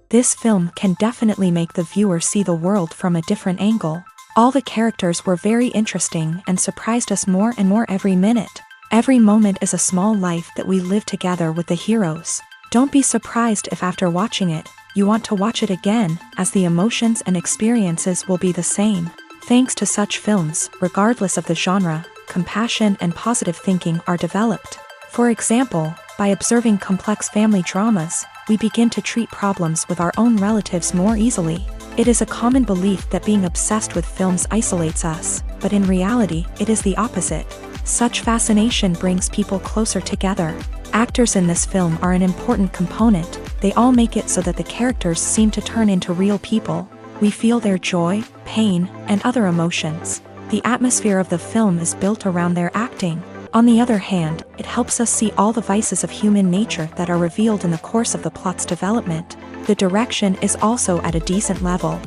This film can definitely make the viewer see the world from a different angle. All the characters were very interesting and surprised us more and more every minute. Every moment is a small life that we live together with the heroes. Don't be surprised if after watching it, you want to watch it again, as the emotions and experiences will be the same. Thanks to such films, regardless of the genre, compassion and positive thinking are developed. For example, by observing complex family dramas, we begin to treat problems with our own relatives more easily. It is a common belief that being obsessed with films isolates us, but in reality, it is the opposite. Such fascination brings people closer together. Actors in this film are an important component. They all make it so that the characters seem to turn into real people. We feel their joy, pain, and other emotions. The atmosphere of the film is built around their acting. On the other hand, it helps us see all the vices of human nature that are revealed in the course of the plot's development. The direction is also at a decent level.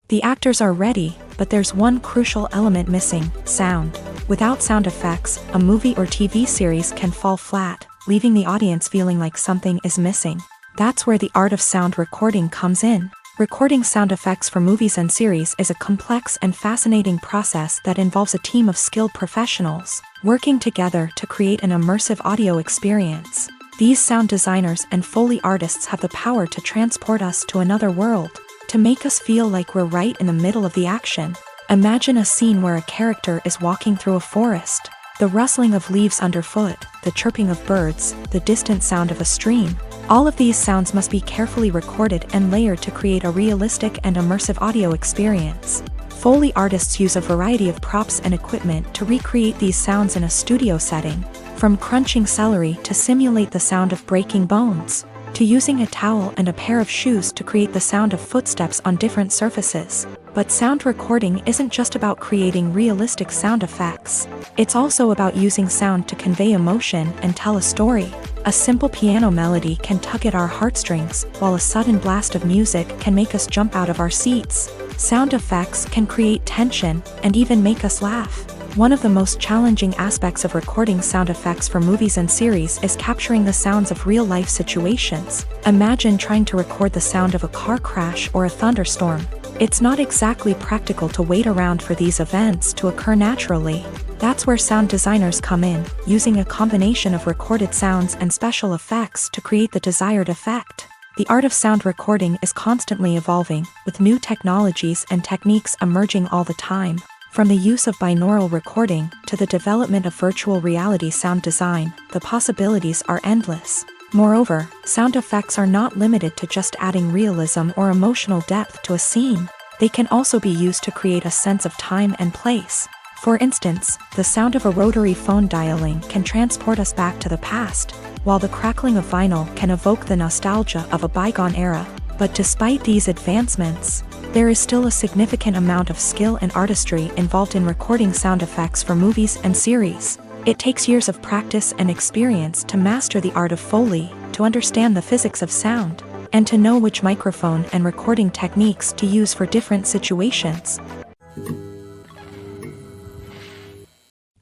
The actors are ready, but there's one crucial element missing: sound. Without sound effects, a movie or TV series can fall flat, leaving the audience feeling like something is missing. That's where the art of sound recording comes in. Recording sound effects for movies and series is a complex and fascinating process that involves a team of skilled professionals working together to create an immersive audio experience. These sound designers and Foley artists have the power to transport us to another world, to make us feel like we're right in the middle of the action. Imagine a scene where a character is walking through a forest. The rustling of leaves underfoot, the chirping of birds, the distant sound of a stream. All of these sounds must be carefully recorded and layered to create a realistic and immersive audio experience. Foley artists use a variety of props and equipment to recreate these sounds in a studio setting, from crunching celery to simulate the sound of breaking bones, to using a towel and a pair of shoes to create the sound of footsteps on different surfaces. But sound recording isn't just about creating realistic sound effects. It's also about using sound to convey emotion and tell a story. A simple piano melody can tug at our heartstrings, while a sudden blast of music can make us jump out of our seats. Sound effects can create tension and even make us laugh. One of the most challenging aspects of recording sound effects for movies and series is capturing the sounds of real-life situations. Imagine trying to record the sound of a car crash or a thunderstorm. It's not exactly practical to wait around for these events to occur naturally. That's where sound designers come in, using a combination of recorded sounds and special effects to create the desired effect. The art of sound recording is constantly evolving, with new technologies and techniques emerging all the time. From the use of binaural recording to the development of virtual reality sound design, the possibilities are endless. Moreover, sound effects are not limited to just adding realism or emotional depth to a scene. They can also be used to create a sense of time and place. For instance, the sound of a rotary phone dialing can transport us back to the past, while the crackling of vinyl can evoke the nostalgia of a bygone era. But despite these advancements, there is still a significant amount of skill and artistry involved in recording sound effects for movies and series. It takes years of practice and experience to master the art of Foley, to understand the physics of sound, and to know which microphone and recording techniques to use for different situations.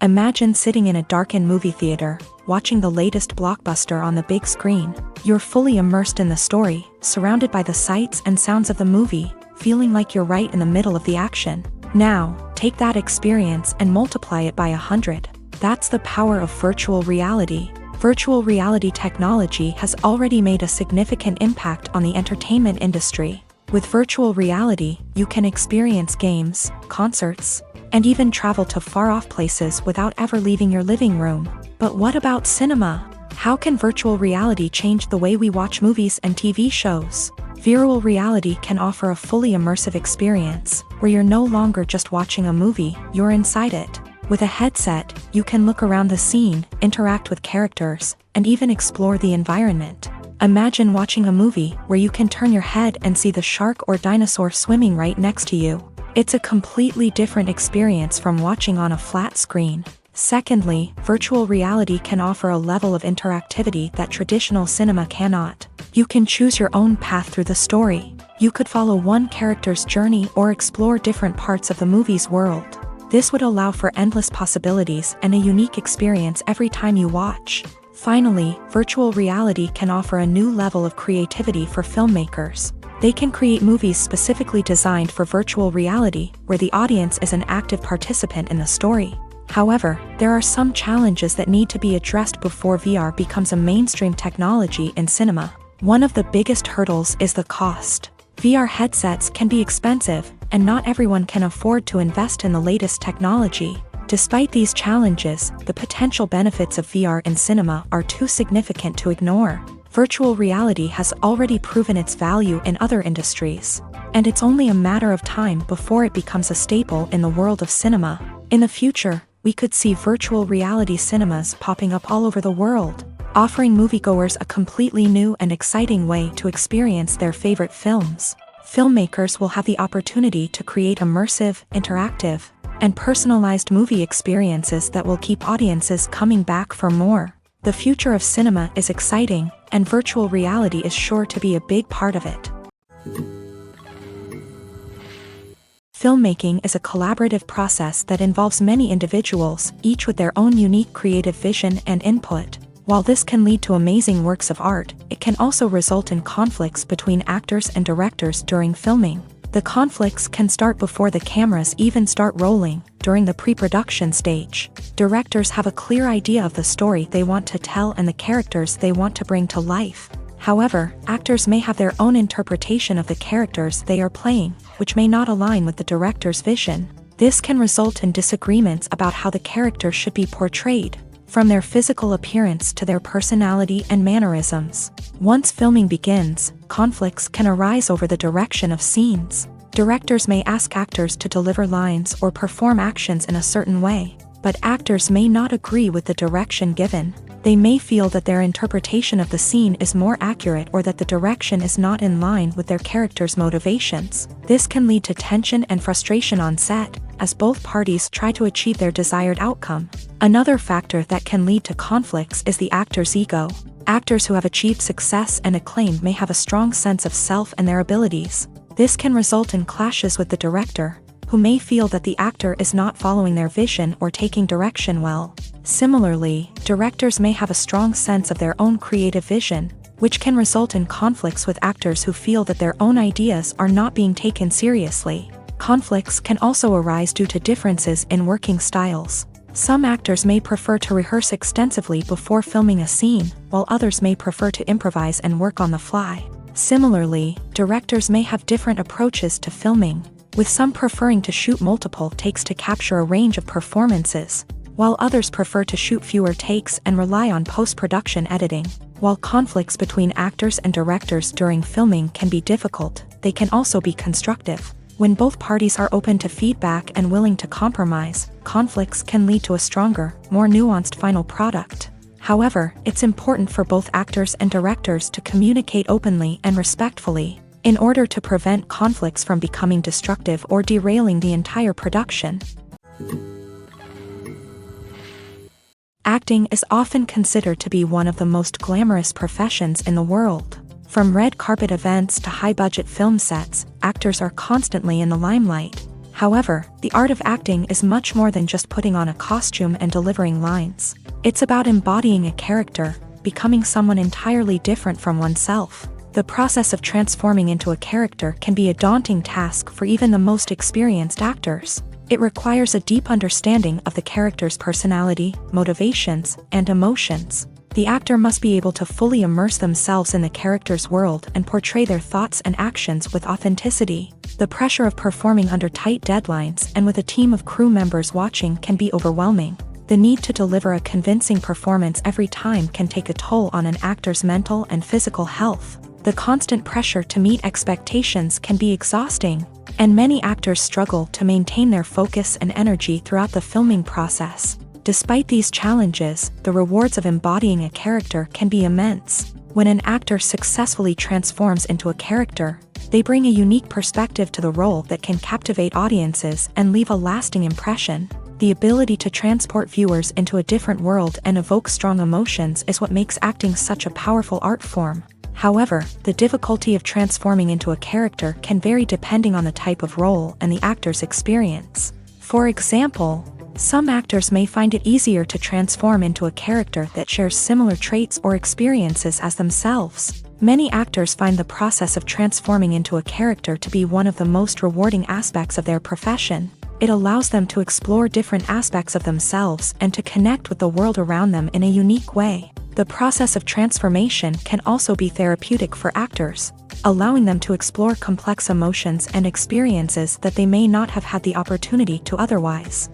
Imagine sitting in a darkened movie theater, watching the latest blockbuster on the big screen. You're fully immersed in the story, surrounded by the sights and sounds of the movie, feeling like you're right in the middle of the action. Now, take that experience and multiply it by 100. That's the power of virtual reality. Virtual reality technology has already made a significant impact on the entertainment industry. With virtual reality, you can experience games, concerts, and even travel to far-off places without ever leaving your living room. But what about cinema? How can virtual reality change the way we watch movies and TV shows? Virtual reality can offer a fully immersive experience, where you're no longer just watching a movie, you're inside it. With a headset, you can look around the scene, interact with characters, and even explore the environment. Imagine watching a movie where you can turn your head and see the shark or dinosaur swimming right next to you. It's a completely different experience from watching on a flat screen. Secondly, virtual reality can offer a level of interactivity that traditional cinema cannot. You can choose your own path through the story. You could follow one character's journey or explore different parts of the movie's world. This would allow for endless possibilities and a unique experience every time you watch. Finally, virtual reality can offer a new level of creativity for filmmakers. They can create movies specifically designed for virtual reality, where the audience is an active participant in the story. However, there are some challenges that need to be addressed before VR becomes a mainstream technology in cinema. One of the biggest hurdles is the cost. VR headsets can be expensive, and not everyone can afford to invest in the latest technology. Despite these challenges, the potential benefits of VR in cinema are too significant to ignore. Virtual reality has already proven its value in other industries, and it's only a matter of time before it becomes a staple in the world of cinema. In the future, we could see virtual reality cinemas popping up all over the world, offering moviegoers a completely new and exciting way to experience their favorite films. Filmmakers will have the opportunity to create immersive, interactive, and personalized movie experiences that will keep audiences coming back for more. The future of cinema is exciting, and virtual reality is sure to be a big part of it. Filmmaking is a collaborative process that involves many individuals, each with their own unique creative vision and input. While this can lead to amazing works of art, it can also result in conflicts between actors and directors during filming. The conflicts can start before the cameras even start rolling, during the pre-production stage. Directors have a clear idea of the story they want to tell and the characters they want to bring to life. However, actors may have their own interpretation of the characters they are playing, which may not align with the director's vision. This can result in disagreements about how the character should be portrayed, from their physical appearance to their personality and mannerisms. Once filming begins, conflicts can arise over the direction of scenes. Directors may ask actors to deliver lines or perform actions in a certain way, but actors may not agree with the direction given. They may feel that their interpretation of the scene is more accurate or that the direction is not in line with their character's motivations. This can lead to tension and frustration on set, as both parties try to achieve their desired outcome. Another factor that can lead to conflicts is the actor's ego. Actors who have achieved success and acclaim may have a strong sense of self and their abilities. This can result in clashes with the director, who may feel that the actor is not following their vision or taking direction well. Similarly, directors may have a strong sense of their own creative vision, which can result in conflicts with actors who feel that their own ideas are not being taken seriously. Conflicts can also arise due to differences in working styles. Some actors may prefer to rehearse extensively before filming a scene, while others may prefer to improvise and work on the fly. Similarly, directors may have different approaches to filming, with some preferring to shoot multiple takes to capture a range of performances, while others prefer to shoot fewer takes and rely on post-production editing. While conflicts between actors and directors during filming can be difficult, they can also be constructive. When both parties are open to feedback and willing to compromise, conflicts can lead to a stronger, more nuanced final product. However, it's important for both actors and directors to communicate openly and respectfully, in order to prevent conflicts from becoming destructive or derailing the entire production. Acting is often considered to be one of the most glamorous professions in the world. From red carpet events to high-budget film sets, actors are constantly in the limelight. However, the art of acting is much more than just putting on a costume and delivering lines. It's about embodying a character, becoming someone entirely different from oneself. The process of transforming into a character can be a daunting task for even the most experienced actors. It requires a deep understanding of the character's personality, motivations, and emotions. The actor must be able to fully immerse themselves in the character's world and portray their thoughts and actions with authenticity. The pressure of performing under tight deadlines and with a team of crew members watching can be overwhelming. The need to deliver a convincing performance every time can take a toll on an actor's mental and physical health. The constant pressure to meet expectations can be exhausting, and many actors struggle to maintain their focus and energy throughout the filming process. Despite these challenges, the rewards of embodying a character can be immense. When an actor successfully transforms into a character, they bring a unique perspective to the role that can captivate audiences and leave a lasting impression. The ability to transport viewers into a different world and evoke strong emotions is what makes acting such a powerful art form. However, the difficulty of transforming into a character can vary depending on the type of role and the actor's experience. For example, Some actors may find it easier to transform into a character that shares similar traits or experiences as themselves. Many actors find the process of transforming into a character to be one of the most rewarding aspects of their profession. It allows them to explore different aspects of themselves and to connect with the world around them in a unique way. The process of transformation can also be therapeutic for actors, allowing them to explore complex emotions and experiences that they may not have had the opportunity to otherwise.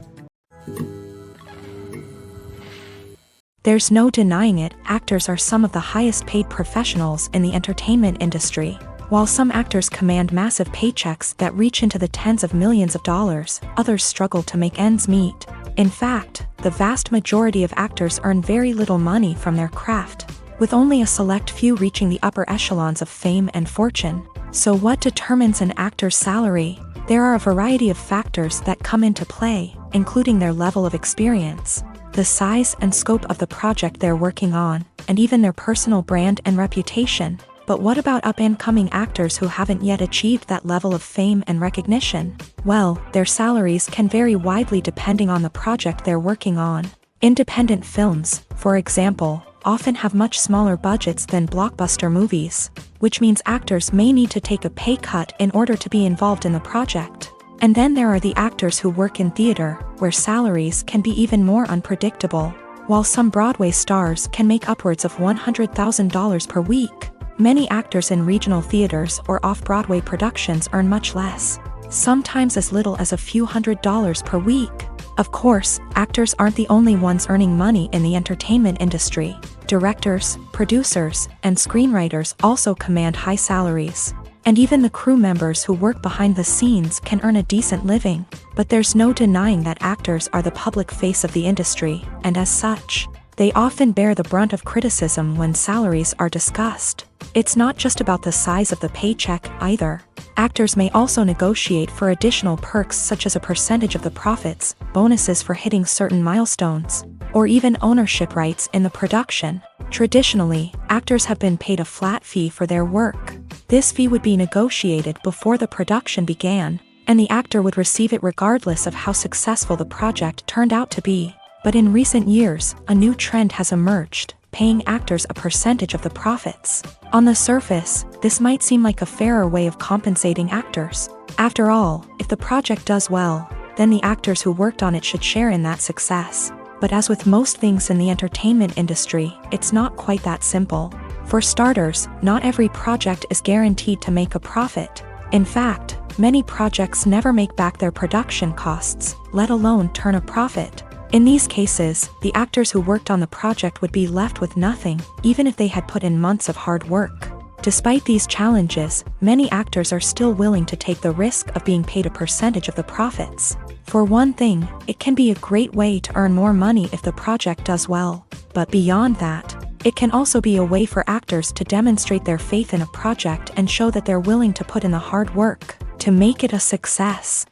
There's no denying it, actors are some of the highest paid professionals in the entertainment industry. While some actors command massive paychecks that reach into the tens of millions of dollars, others struggle to make ends meet. In fact, the vast majority of actors earn very little money from their craft, with only a select few reaching the upper echelons of fame and fortune. So what determines an actor's salary? There are a variety of factors that come into play, including their level of experience, the size and scope of the project they're working on, and even their personal brand and reputation. But what about up-and-coming actors who haven't yet achieved that level of fame and recognition? Well, their salaries can vary widely depending on the project they're working on. Independent films, for example, often have much smaller budgets than blockbuster movies, which means actors may need to take a pay cut in order to be involved in the project. And then there are the actors who work in theater, where salaries can be even more unpredictable. While some Broadway stars can make upwards of $100,000 per week, many actors in regional theaters or off-Broadway productions earn much less, sometimes as little as a few $100s per week. Of course, actors aren't the only ones earning money in the entertainment industry. Directors, producers, and screenwriters also command high salaries. And even the crew members who work behind the scenes can earn a decent living. But there's no denying that actors are the public face of the industry, and as such, they often bear the brunt of criticism when salaries are discussed. It's not just about the size of the paycheck, either. Actors may also negotiate for additional perks such as a percentage of the profits, bonuses for hitting certain milestones, or even ownership rights in the production. Traditionally, actors have been paid a flat fee for their work. This fee would be negotiated before the production began, and the actor would receive it regardless of how successful the project turned out to be. But in recent years, a new trend has emerged, paying actors a percentage of the profits. On the surface, this might seem like a fairer way of compensating actors. After all, if the project does well, then the actors who worked on it should share in that success. But as with most things in the entertainment industry, it's not quite that simple. For starters, not every project is guaranteed to make a profit. In fact, many projects never make back their production costs, let alone turn a profit. In these cases, the actors who worked on the project would be left with nothing, even if they had put in months of hard work. Despite these challenges, many actors are still willing to take the risk of being paid a percentage of the profits. For one thing, it can be a great way to earn more money if the project does well. But beyond that, it can also be a way for actors to demonstrate their faith in a project and show that they're willing to put in the hard work to make it a success.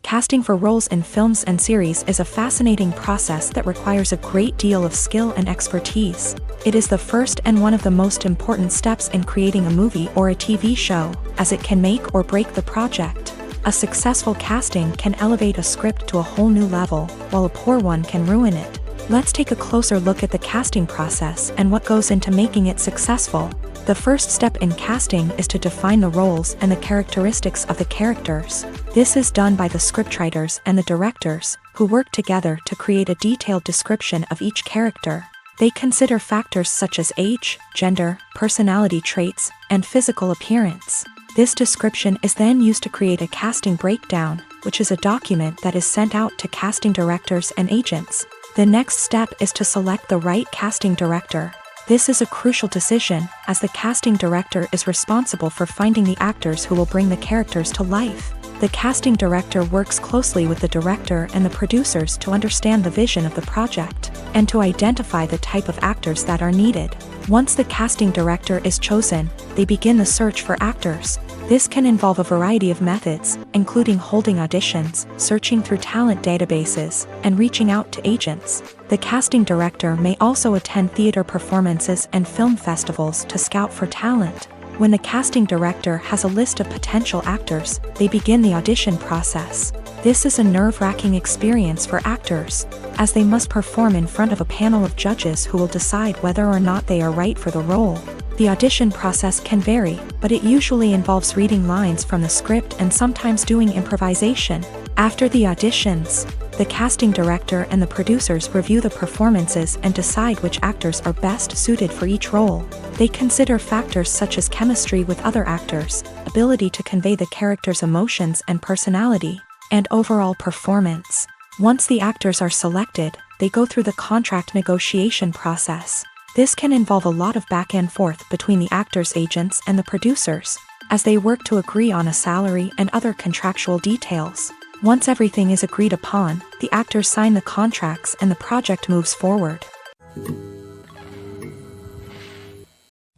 Casting for roles in films and series is a fascinating process that requires a great deal of skill and expertise. It is the first and one of the most important steps in creating a movie or a TV show, as it can make or break the project. A successful casting can elevate a script to a whole new level, while a poor one can ruin it. Let's take a closer look at the casting process and what goes into making it successful. The first step in casting is to define the roles and the characteristics of the characters. This is done by the scriptwriters and the directors, who work together to create a detailed description of each character. They consider factors such as age, gender, personality traits, and physical appearance. This description is then used to create a casting breakdown, which is a document that is sent out to casting directors and agents. The next step is to select the right casting director. This is a crucial decision, as the casting director is responsible for finding the actors who will bring the characters to life. The casting director works closely with the director and the producers to understand the vision of the project, and to identify the type of actors that are needed. Once the casting director is chosen, they begin the search for actors. This can involve a variety of methods, including holding auditions, searching through talent databases, and reaching out to agents. The casting director may also attend theater performances and film festivals to scout for talent. When the casting director has a list of potential actors, they begin the audition process. This is a nerve-wracking experience for actors, as they must perform in front of a panel of judges who will decide whether or not they are right for the role. The audition process can vary, but it usually involves reading lines from the script and sometimes doing improvisation. After the auditions, the casting director and the producers review the performances and decide which actors are best suited for each role. They consider factors such as chemistry with other actors, ability to convey the character's emotions and personality, and overall performance. Once the actors are selected, they go through the contract negotiation process. This can involve a lot of back and forth between the actors' agents and the producers, as they work to agree on a salary and other contractual details. Once everything is agreed upon, the actors sign the contracts and the project moves forward.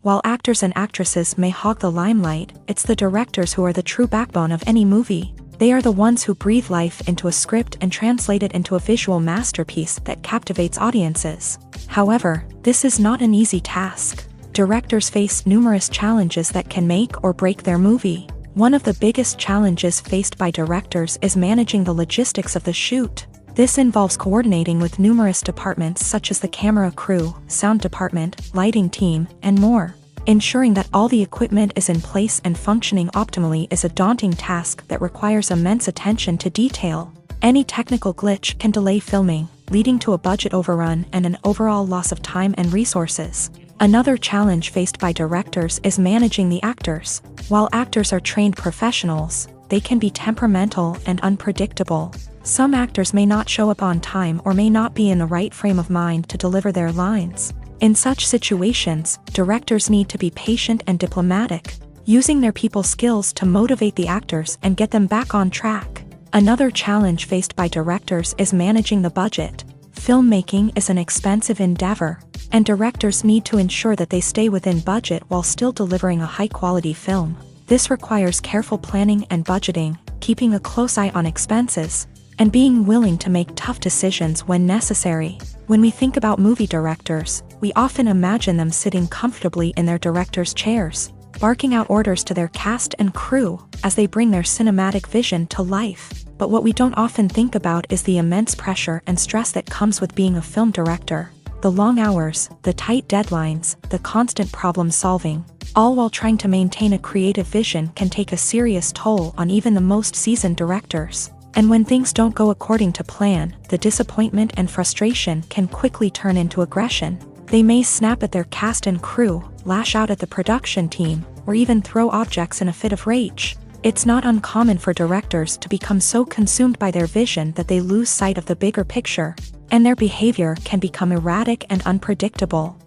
While actors and actresses may hog the limelight, it's the directors who are the true backbone of any movie. They are the ones who breathe life into a script and translate it into a visual masterpiece that captivates audiences. However, this is not an easy task. Directors face numerous challenges that can make or break their movie. One of the biggest challenges faced by directors is managing the logistics of the shoot. This involves coordinating with numerous departments such as the camera crew, sound department, lighting team, and more. Ensuring that all the equipment is in place and functioning optimally is a daunting task that requires immense attention to detail. Any technical glitch can delay filming, leading to a budget overrun and an overall loss of time and resources. Another challenge faced by directors is managing the actors. While actors are trained professionals, they can be temperamental and unpredictable. Some actors may not show up on time or may not be in the right frame of mind to deliver their lines. In such situations, directors need to be patient and diplomatic, using their people skills to motivate the actors and get them back on track. Another challenge faced by directors is managing the budget. Filmmaking is an expensive endeavor, and directors need to ensure that they stay within budget while still delivering a high-quality film. This requires careful planning and budgeting, keeping a close eye on expenses, and being willing to make tough decisions when necessary. When we think about movie directors, we often imagine them sitting comfortably in their director's chairs, barking out orders to their cast and crew as they bring their cinematic vision to life. But what we don't often think about is the immense pressure and stress that comes with being a film director. The long hours, the tight deadlines, the constant problem solving, all while trying to maintain a creative vision can take a serious toll on even the most seasoned directors. And when things don't go according to plan, the disappointment and frustration can quickly turn into aggression. They may snap at their cast and crew, lash out at the production team, or even throw objects in a fit of rage. It's not uncommon for directors to become so consumed by their vision that they lose sight of the bigger picture, and their behavior can become erratic and unpredictable.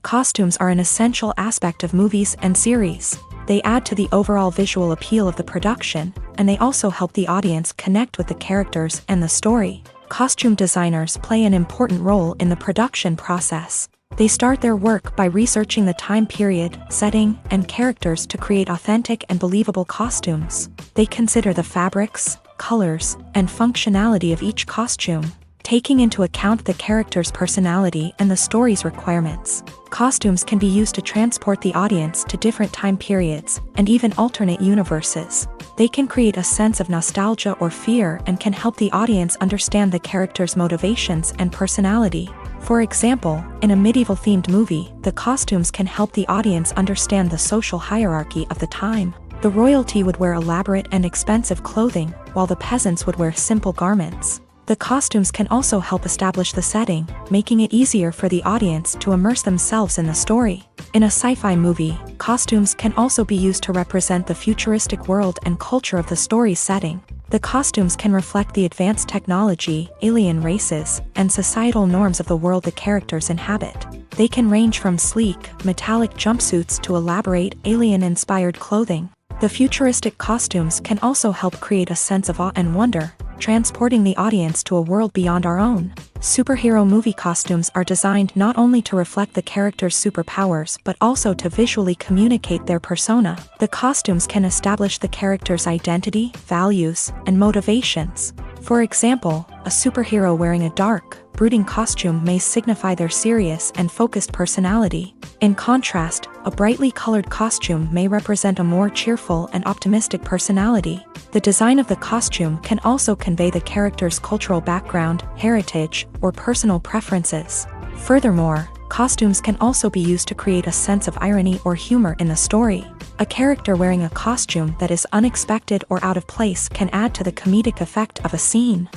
Costumes are an essential aspect of movies and series. They add to the overall visual appeal of the production, and they also help the audience connect with the characters and the story. Costume designers play an important role in the production process. They start their work by researching the time period, setting, and characters to create authentic and believable costumes. They consider the fabrics, colors, and functionality of each costume, taking into account the character's personality and the story's requirements. Costumes can be used to transport the audience to different time periods and even alternate universes. They can create a sense of nostalgia or fear and can help the audience understand the character's motivations and personality. For example, in a medieval-themed movie, the costumes can help the audience understand the social hierarchy of the time. The royalty would wear elaborate and expensive clothing, while the peasants would wear simple garments. The costumes can also help establish the setting, making it easier for the audience to immerse themselves in the story. In a sci-fi movie, costumes can also be used to represent the futuristic world and culture of the story's setting. The costumes can reflect the advanced technology, alien races, and societal norms of the world the characters inhabit. They can range from sleek, metallic jumpsuits to elaborate, alien-inspired clothing. The futuristic costumes can also help create a sense of awe and wonder, transporting the audience to a world beyond our own. Superhero movie costumes are designed not only to reflect the character's superpowers but also to visually communicate their persona. The costumes can establish the character's identity, values, and motivations. For example, a superhero wearing a dark, brooding costume may signify their serious and focused personality. In contrast, a brightly colored costume may represent a more cheerful and optimistic personality. The design of the costume can also convey the character's cultural background, heritage, or personal preferences. Furthermore, costumes can also be used to create a sense of irony or humor in the story. A character wearing a costume that is unexpected or out of place can add to the comedic effect of a scene.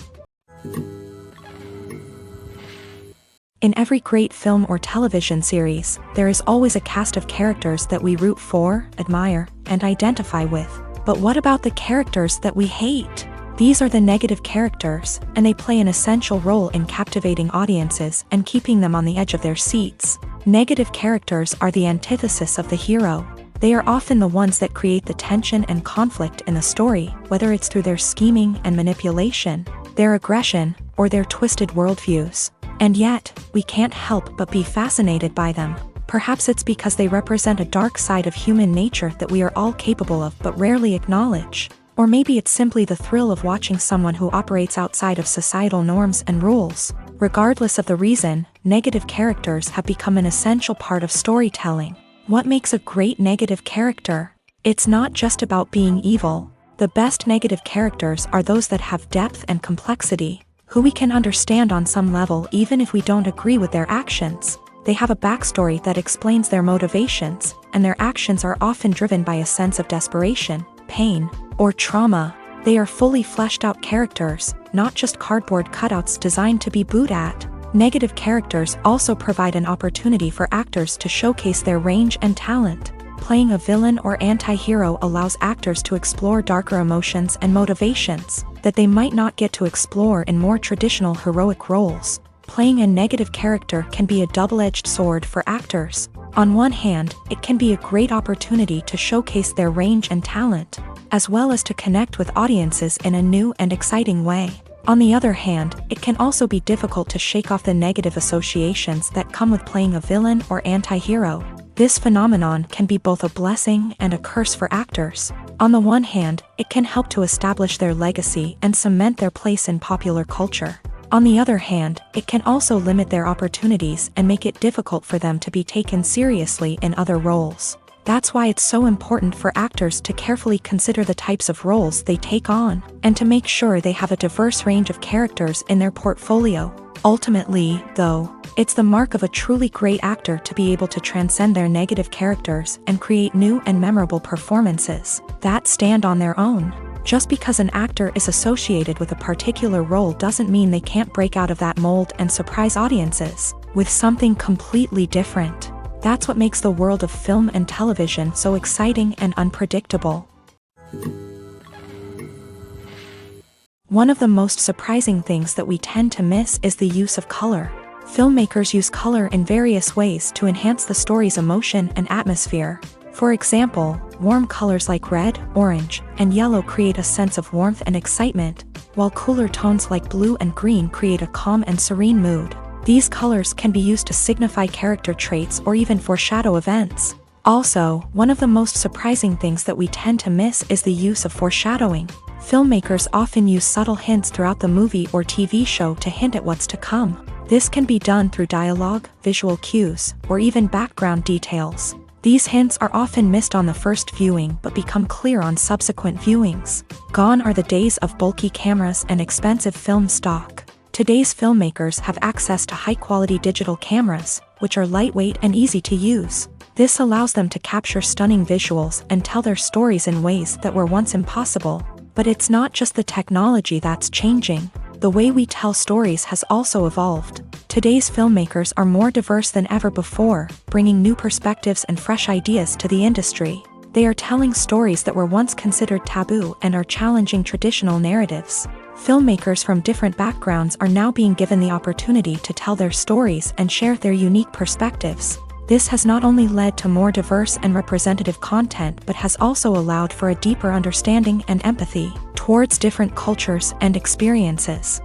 In every great film or television series, there is always a cast of characters that we root for, admire, and identify with. But what about the characters that we hate? These are the negative characters, and they play an essential role in captivating audiences and keeping them on the edge of their seats. Negative characters are the antithesis of the hero. They are often the ones that create the tension and conflict in the story, whether it's through their scheming and manipulation, their aggression, or their twisted worldviews. And yet, we can't help but be fascinated by them. Perhaps it's because they represent a dark side of human nature that we are all capable of but rarely acknowledge. Or maybe it's simply the thrill of watching someone who operates outside of societal norms and rules. Regardless of the reason, negative characters have become an essential part of storytelling. What makes a great negative character? It's not just about being evil. The best negative characters are those that have depth and complexity, who we can understand on some level even if we don't agree with their actions. They have a backstory that explains their motivations, and their actions are often driven by a sense of desperation, pain, or trauma. They are fully fleshed out characters, not just cardboard cutouts designed to be booed at. Negative characters also provide an opportunity for actors to showcase their range and talent. Playing a villain or anti-hero allows actors to explore darker emotions and motivations that they might not get to explore in more traditional heroic roles. Playing a negative character can be a double-edged sword for actors. On one hand, it can be a great opportunity to showcase their range and talent, as well as to connect with audiences in a new and exciting way. On the other hand, it can also be difficult to shake off the negative associations that come with playing a villain or anti-hero. This phenomenon can be both a blessing and a curse for actors. On the one hand, it can help to establish their legacy and cement their place in popular culture. On the other hand, it can also limit their opportunities and make it difficult for them to be taken seriously in other roles. That's why it's so important for actors to carefully consider the types of roles they take on, and to make sure they have a diverse range of characters in their portfolio. Ultimately, though, it's the mark of a truly great actor to be able to transcend their negative characters and create new and memorable performances that stand on their own. Just because an actor is associated with a particular role doesn't mean they can't break out of that mold and surprise audiences with something completely different. That's what makes the world of film and television so exciting and unpredictable. One of the most surprising things that we tend to miss is the use of color. Filmmakers use color in various ways to enhance the story's emotion and atmosphere. For example, warm colors like red, orange, and yellow create a sense of warmth and excitement, while cooler tones like blue and green create a calm and serene mood. These colors can be used to signify character traits or even foreshadow events. Also, one of the most surprising things that we tend to miss is the use of foreshadowing. Filmmakers often use subtle hints throughout the movie or TV show to hint at what's to come. This can be done through dialogue, visual cues, or even background details. These hints are often missed on the first viewing but become clear on subsequent viewings. Gone are the days of bulky cameras and expensive film stock. Today's filmmakers have access to high-quality digital cameras, which are lightweight and easy to use. This allows them to capture stunning visuals and tell their stories in ways that were once impossible. But it's not just the technology that's changing. The way we tell stories has also evolved. Today's filmmakers are more diverse than ever before, bringing new perspectives and fresh ideas to the industry. They are telling stories that were once considered taboo and are challenging traditional narratives. Filmmakers from different backgrounds are now being given the opportunity to tell their stories and share their unique perspectives. This has not only led to more diverse and representative content but has also allowed for a deeper understanding and empathy towards different cultures and experiences.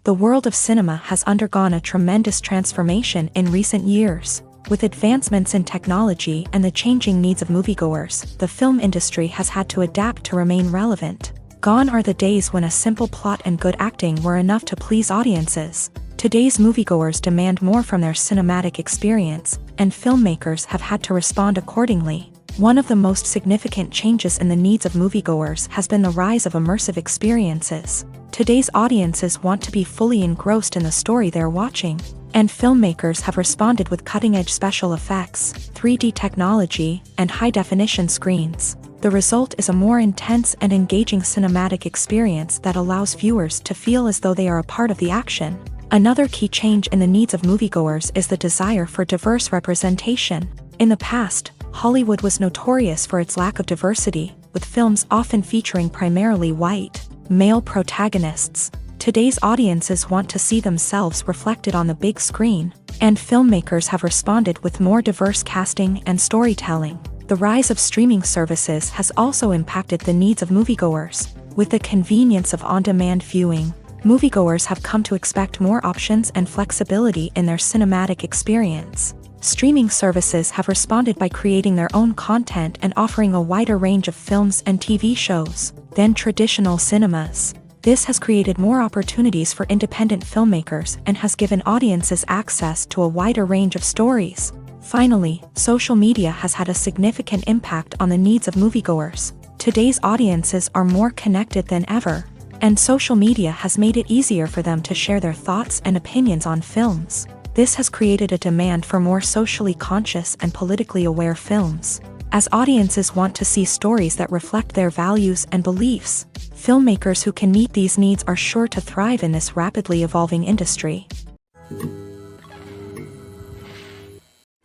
The world of cinema has undergone a tremendous transformation in recent years. With advancements in technology and the changing needs of moviegoers, the film industry has had to adapt to remain relevant. Gone are the days when a simple plot and good acting were enough to please audiences. Today's moviegoers demand more from their cinematic experience, and filmmakers have had to respond accordingly. One of the most significant changes in the needs of moviegoers has been the rise of immersive experiences. Today's audiences want to be fully engrossed in the story they're watching, and filmmakers have responded with cutting-edge special effects, 3D technology, and high-definition screens. The result is a more intense and engaging cinematic experience that allows viewers to feel as though they are a part of the action. Another key change in the needs of moviegoers is the desire for diverse representation. In the past, Hollywood was notorious for its lack of diversity, with films often featuring primarily white, male protagonists. Today's audiences want to see themselves reflected on the big screen, and filmmakers have responded with more diverse casting and storytelling. The rise of streaming services has also impacted the needs of moviegoers. With the convenience of on-demand viewing, moviegoers have come to expect more options and flexibility in their cinematic experience. Streaming services have responded by creating their own content and offering a wider range of films and TV shows than traditional cinemas. This has created more opportunities for independent filmmakers and has given audiences access to a wider range of stories. Finally, social media has had a significant impact on the needs of moviegoers. Today's audiences are more connected than ever, and social media has made it easier for them to share their thoughts and opinions on films. This has created a demand for more socially conscious and politically aware films. As audiences want to see stories that reflect their values and beliefs, filmmakers who can meet these needs are sure to thrive in this rapidly evolving industry.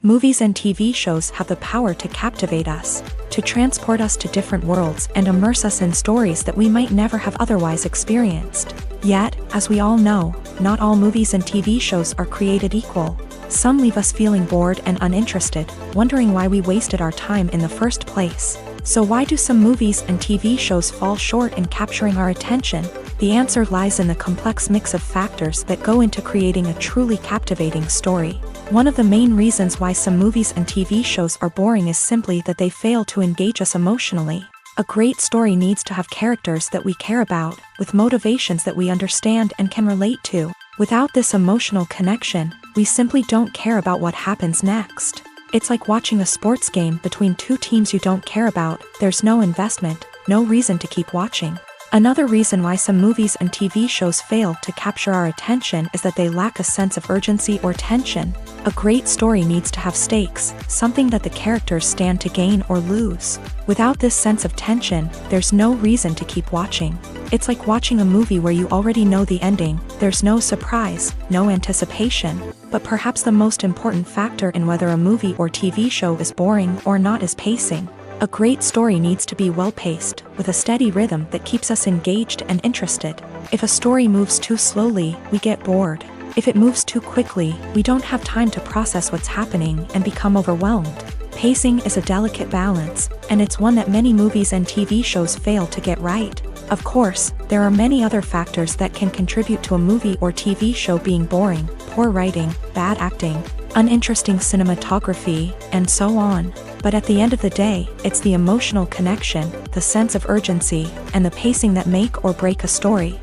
Movies and TV shows have the power to captivate us, to transport us to different worlds and immerse us in stories that we might never have otherwise experienced. Yet, as we all know, not all movies and TV shows are created equal. Some leave us feeling bored and uninterested, wondering why we wasted our time in the first place. So why do some movies and TV shows fall short in capturing our attention? The answer lies in the complex mix of factors that go into creating a truly captivating story. One of the main reasons why some movies and TV shows are boring is simply that they fail to engage us emotionally. A great story needs to have characters that we care about, with motivations that we understand and can relate to. Without this emotional connection, we simply don't care about what happens next. It's like watching a sports game between two teams you don't care about. There's no investment, no reason to keep watching. Another reason why some movies and TV shows fail to capture our attention is that they lack a sense of urgency or tension. A great story needs to have stakes, something that the characters stand to gain or lose. Without this sense of tension, there's no reason to keep watching. It's like watching a movie where you already know the ending. There's no surprise, no anticipation. But perhaps the most important factor in whether a movie or TV show is boring or not is pacing. A great story needs to be well-paced, with a steady rhythm that keeps us engaged and interested. If a story moves too slowly, we get bored. If it moves too quickly, we don't have time to process what's happening and become overwhelmed. Pacing is a delicate balance, and it's one that many movies and TV shows fail to get right. Of course, there are many other factors that can contribute to a movie or TV show being boring: poor writing, bad acting, uninteresting cinematography, and so on. But at the end of the day, it's the emotional connection, the sense of urgency, and the pacing that make or break a story.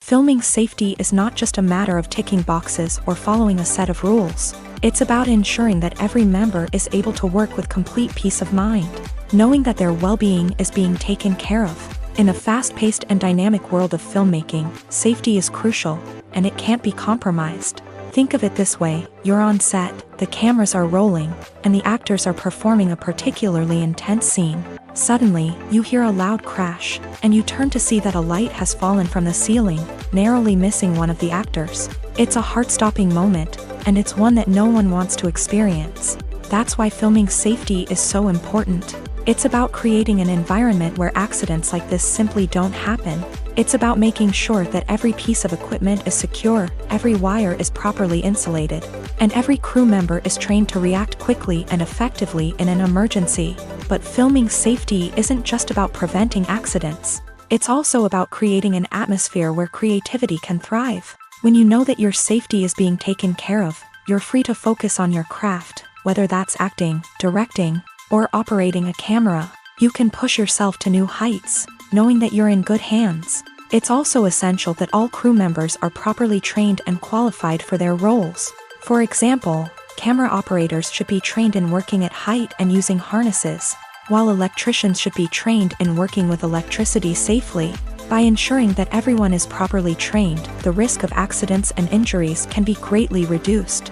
Filming safety is not just a matter of ticking boxes or following a set of rules. It's about ensuring that every member is able to work with complete peace of mind, knowing that their well-being is being taken care of. In a fast-paced and dynamic world of filmmaking, safety is crucial, and it can't be compromised. Think of it this way: you're on set, the cameras are rolling, and the actors are performing a particularly intense scene. Suddenly, you hear a loud crash, and you turn to see that a light has fallen from the ceiling, narrowly missing one of the actors. It's a heart-stopping moment, and it's one that no one wants to experience. That's why filming safety is so important. It's about creating an environment where accidents like this simply don't happen. It's about making sure that every piece of equipment is secure, every wire is properly insulated, and every crew member is trained to react quickly and effectively in an emergency. But filming safety isn't just about preventing accidents. It's also about creating an atmosphere where creativity can thrive. When you know that your safety is being taken care of, you're free to focus on your craft, whether that's acting, directing, or operating a camera. You can push yourself to new heights, knowing that you're in good hands. It's also essential that all crew members are properly trained and qualified for their roles. For example, camera operators should be trained in working at height and using harnesses, while electricians should be trained in working with electricity safely. By ensuring that everyone is properly trained, the risk of accidents and injuries can be greatly reduced.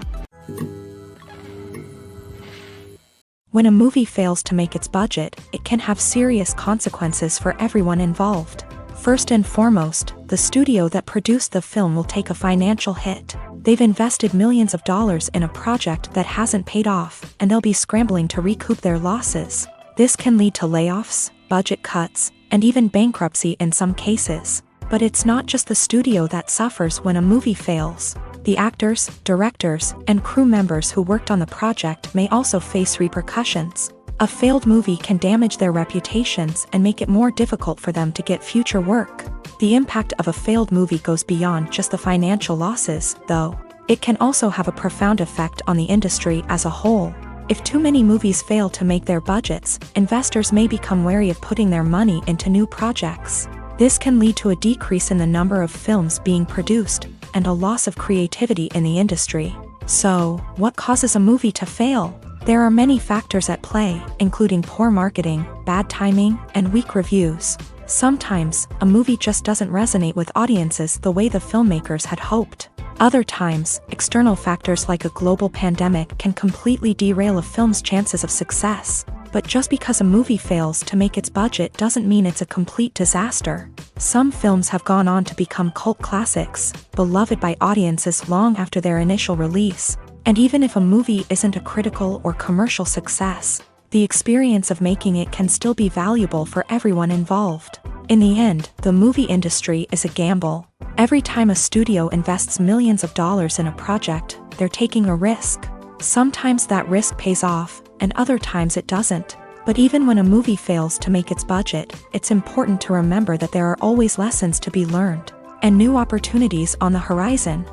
When a movie fails to make its budget, it can have serious consequences for everyone involved. First and foremost, the studio that produced the film will take a financial hit. They've invested millions of dollars in a project that hasn't paid off, and they'll be scrambling to recoup their losses. This can lead to layoffs, budget cuts, and even bankruptcy in some cases. But it's not just the studio that suffers when a movie fails. The actors, directors, and crew members who worked on the project may also face repercussions. A failed movie can damage their reputations and make it more difficult for them to get future work. The impact of a failed movie goes beyond just the financial losses, though. It can also have a profound effect on the industry as a whole. If too many movies fail to make their budgets, investors may become wary of putting their money into new projects. This can lead to a decrease in the number of films being produced, and a loss of creativity in the industry. So, what causes a movie to fail? There are many factors at play, including poor marketing, bad timing, and weak reviews. Sometimes, a movie just doesn't resonate with audiences the way the filmmakers had hoped. Other times, external factors like a global pandemic can completely derail a film's chances of success. But just because a movie fails to make its budget doesn't mean it's a complete disaster. Some films have gone on to become cult classics, beloved by audiences long after their initial release. And even if a movie isn't a critical or commercial success, the experience of making it can still be valuable for everyone involved. In the end, the movie industry is a gamble. Every time a studio invests millions of dollars in a project, they're taking a risk. Sometimes that risk pays off, and other times it doesn't. But even when a movie fails to make its budget, it's important to remember that there are always lessons to be learned, and new opportunities on the horizon.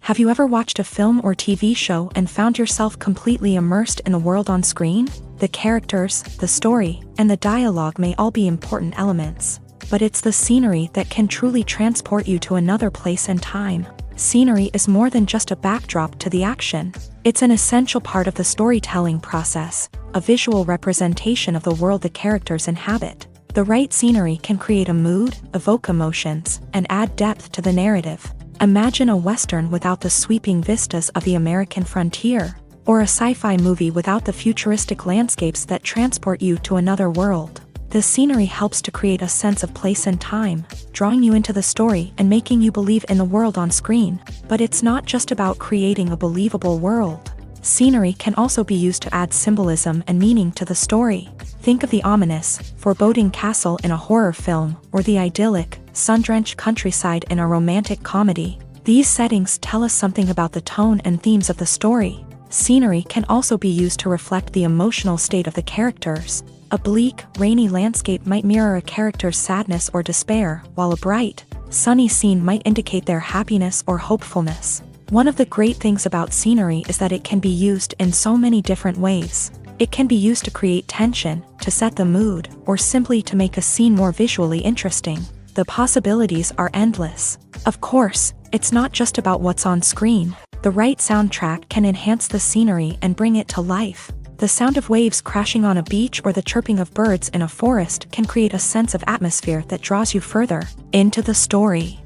Have you ever watched a film or TV show and found yourself completely immersed in the world on screen? The characters, the story, and the dialogue may all be important elements, but it's the scenery that can truly transport you to another place and time. Scenery is more than just a backdrop to the action. It's an essential part of the storytelling process, a visual representation of the world the characters inhabit. The right scenery can create a mood, evoke emotions, and add depth to the narrative. Imagine a Western without the sweeping vistas of the American frontier, or a sci-fi movie without the futuristic landscapes that transport you to another world. The scenery helps to create a sense of place and time, drawing you into the story and making you believe in the world on screen. But it's not just about creating a believable world. Scenery can also be used to add symbolism and meaning to the story. Think of the ominous, foreboding castle in a horror film, or the idyllic, sun-drenched countryside in a romantic comedy. These settings tell us something about the tone and themes of the story. Scenery can also be used to reflect the emotional state of the characters. A bleak, rainy landscape might mirror a character's sadness or despair, while a bright, sunny scene might indicate their happiness or hopefulness. One of the great things about scenery is that it can be used in so many different ways. It can be used to create tension, to set the mood, or simply to make a scene more visually interesting. The possibilities are endless. Of course, it's not just about what's on screen. The right soundtrack can enhance the scenery and bring it to life. The sound of waves crashing on a beach or the chirping of birds in a forest can create a sense of atmosphere that draws you further into the story.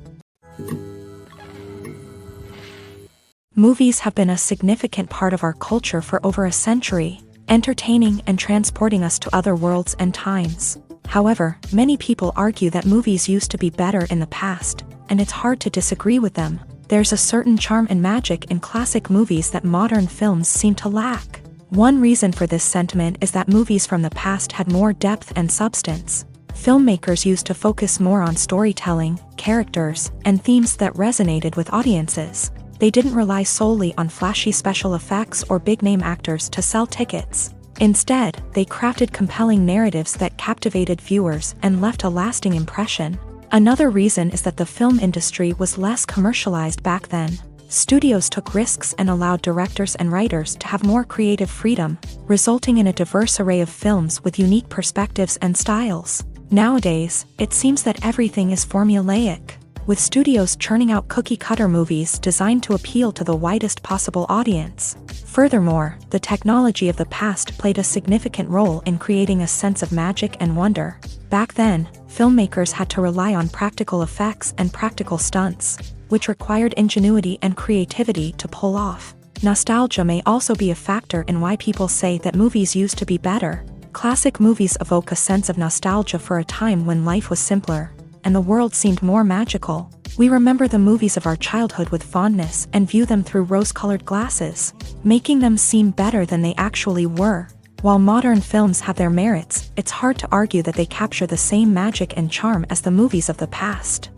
Movies have been a significant part of our culture for over a century, entertaining and transporting us to other worlds and times. However, many people argue that movies used to be better in the past, and it's hard to disagree with them. There's a certain charm and magic in classic movies that modern films seem to lack. One reason for this sentiment is that movies from the past had more depth and substance. Filmmakers used to focus more on storytelling, characters, and themes that resonated with audiences. They didn't rely solely on flashy special effects or big-name actors to sell tickets. Instead, they crafted compelling narratives that captivated viewers and left a lasting impression. Another reason is that the film industry was less commercialized back then. Studios took risks and allowed directors and writers to have more creative freedom, resulting in a diverse array of films with unique perspectives and styles. Nowadays, it seems that everything is formulaic, with studios churning out cookie-cutter movies designed to appeal to the widest possible audience. Furthermore, the technology of the past played a significant role in creating a sense of magic and wonder. Back then, filmmakers had to rely on practical effects and practical stunts, which required ingenuity and creativity to pull off. Nostalgia may also be a factor in why people say that movies used to be better. Classic movies evoke a sense of nostalgia for a time when life was simpler, and the world seemed more magical. We remember the movies of our childhood with fondness and view them through rose-colored glasses, making them seem better than they actually were. While modern films have their merits, it's hard to argue that they capture the same magic and charm as the movies of the past.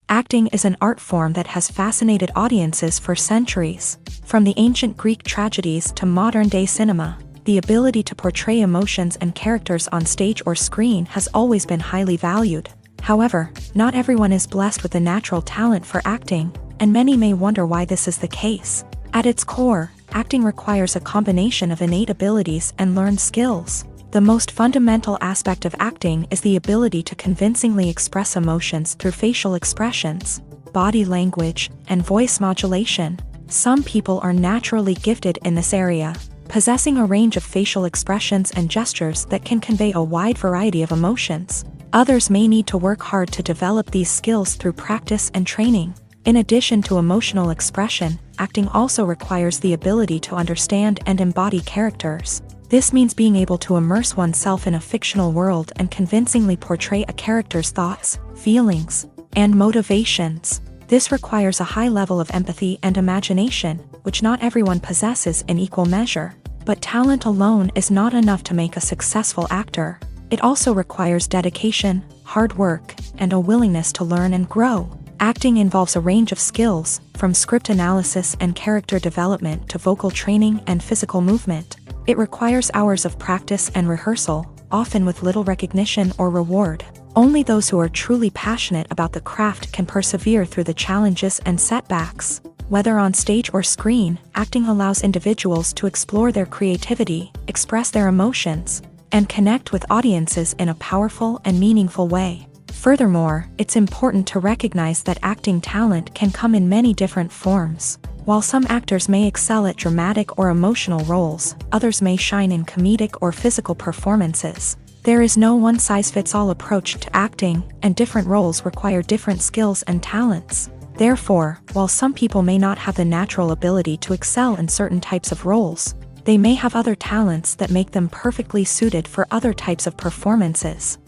Acting is an art form that has fascinated audiences for centuries. From the ancient Greek tragedies to modern-day cinema, the ability to portray emotions and characters on stage or screen has always been highly valued. However, not everyone is blessed with the natural talent for acting, and many may wonder why this is the case. At its core, acting requires a combination of innate abilities and learned skills. The most fundamental aspect of acting is the ability to convincingly express emotions through facial expressions, body language, and voice modulation. Some people are naturally gifted in this area, possessing a range of facial expressions and gestures that can convey a wide variety of emotions. Others may need to work hard to develop these skills through practice and training. In addition to emotional expression, acting also requires the ability to understand and embody characters. This means being able to immerse oneself in a fictional world and convincingly portray a character's thoughts, feelings, and motivations. This requires a high level of empathy and imagination, which not everyone possesses in equal measure. But talent alone is not enough to make a successful actor. It also requires dedication, hard work, and a willingness to learn and grow. Acting involves a range of skills, from script analysis and character development to vocal training and physical movement. It requires hours of practice and rehearsal, often with little recognition or reward. Only those who are truly passionate about the craft can persevere through the challenges and setbacks. Whether on stage or screen, acting allows individuals to explore their creativity, express their emotions, and connect with audiences in a powerful and meaningful way. Furthermore, it's important to recognize that acting talent can come in many different forms. While some actors may excel at dramatic or emotional roles, others may shine in comedic or physical performances. There is no one-size-fits-all approach to acting, and different roles require different skills and talents. Therefore, while some people may not have the natural ability to excel in certain types of roles, they may have other talents that make them perfectly suited for other types of performances.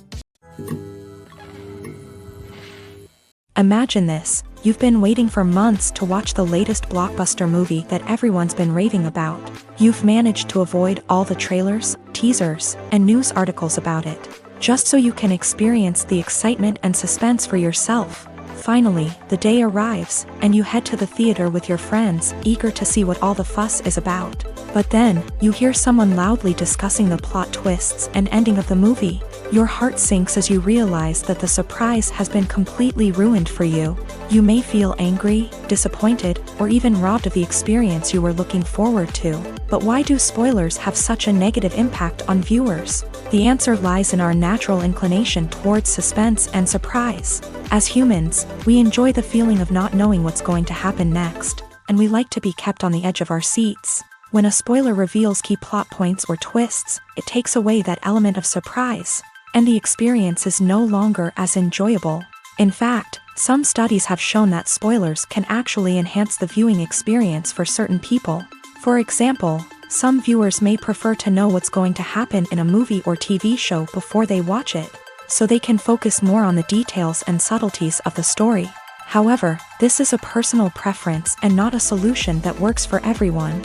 Imagine this: you've been waiting for months to watch the latest blockbuster movie that everyone's been raving about. You've managed to avoid all the trailers, teasers, and news articles about it, just so you can experience the excitement and suspense for yourself. Finally, the day arrives, and you head to the theater with your friends, eager to see what all the fuss is about. But then, you hear someone loudly discussing the plot twists and ending of the movie. Your heart sinks as you realize that the surprise has been completely ruined for you. You may feel angry, disappointed, or even robbed of the experience you were looking forward to. But why do spoilers have such a negative impact on viewers? The answer lies in our natural inclination towards suspense and surprise. As humans, we enjoy the feeling of not knowing what's going to happen next, and we like to be kept on the edge of our seats. When a spoiler reveals key plot points or twists, it takes away that element of surprise, and the experience is no longer as enjoyable. In fact, some studies have shown that spoilers can actually enhance the viewing experience for certain people. For example, some viewers may prefer to know what's going to happen in a movie or TV show before they watch it, so they can focus more on the details and subtleties of the story. However, this is a personal preference and not a solution that works for everyone.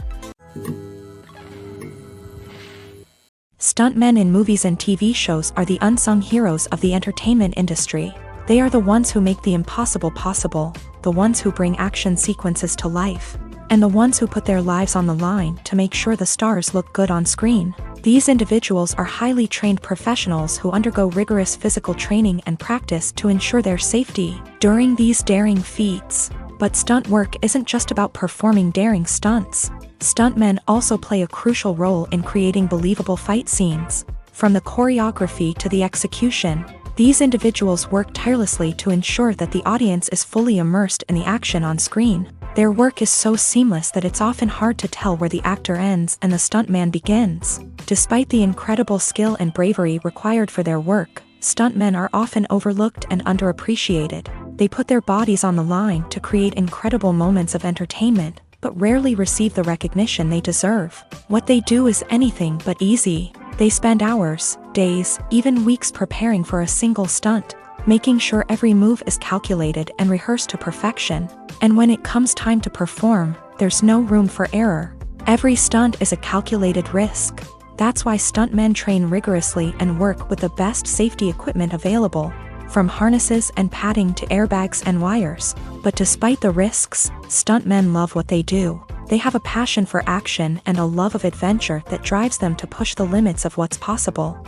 Stuntmen in movies and TV shows are the unsung heroes of the entertainment industry. They are the ones who make the impossible possible, the ones who bring action sequences to life, and the ones who put their lives on the line to make sure the stars look good on screen. These individuals are highly trained professionals who undergo rigorous physical training and practice to ensure their safety during these daring feats. But stunt work isn't just about performing daring stunts. Stuntmen also play a crucial role in creating believable fight scenes. From the choreography to the execution, these individuals work tirelessly to ensure that the audience is fully immersed in the action on screen. Their work is so seamless that it's often hard to tell where the actor ends and the stuntman begins. Despite the incredible skill and bravery required for their work, stuntmen are often overlooked and underappreciated. They put their bodies on the line to create incredible moments of entertainment, but rarely receive the recognition they deserve. What they do is anything but easy. They spend hours, days, even weeks preparing for a single stunt, making sure every move is calculated and rehearsed to perfection. And when it comes time to perform, there's no room for error. Every stunt is a calculated risk. That's why stuntmen train rigorously and work with the best safety equipment available, from harnesses and padding to airbags and wires. But despite the risks, stuntmen love what they do. They have a passion for action and a love of adventure that drives them to push the limits of what's possible.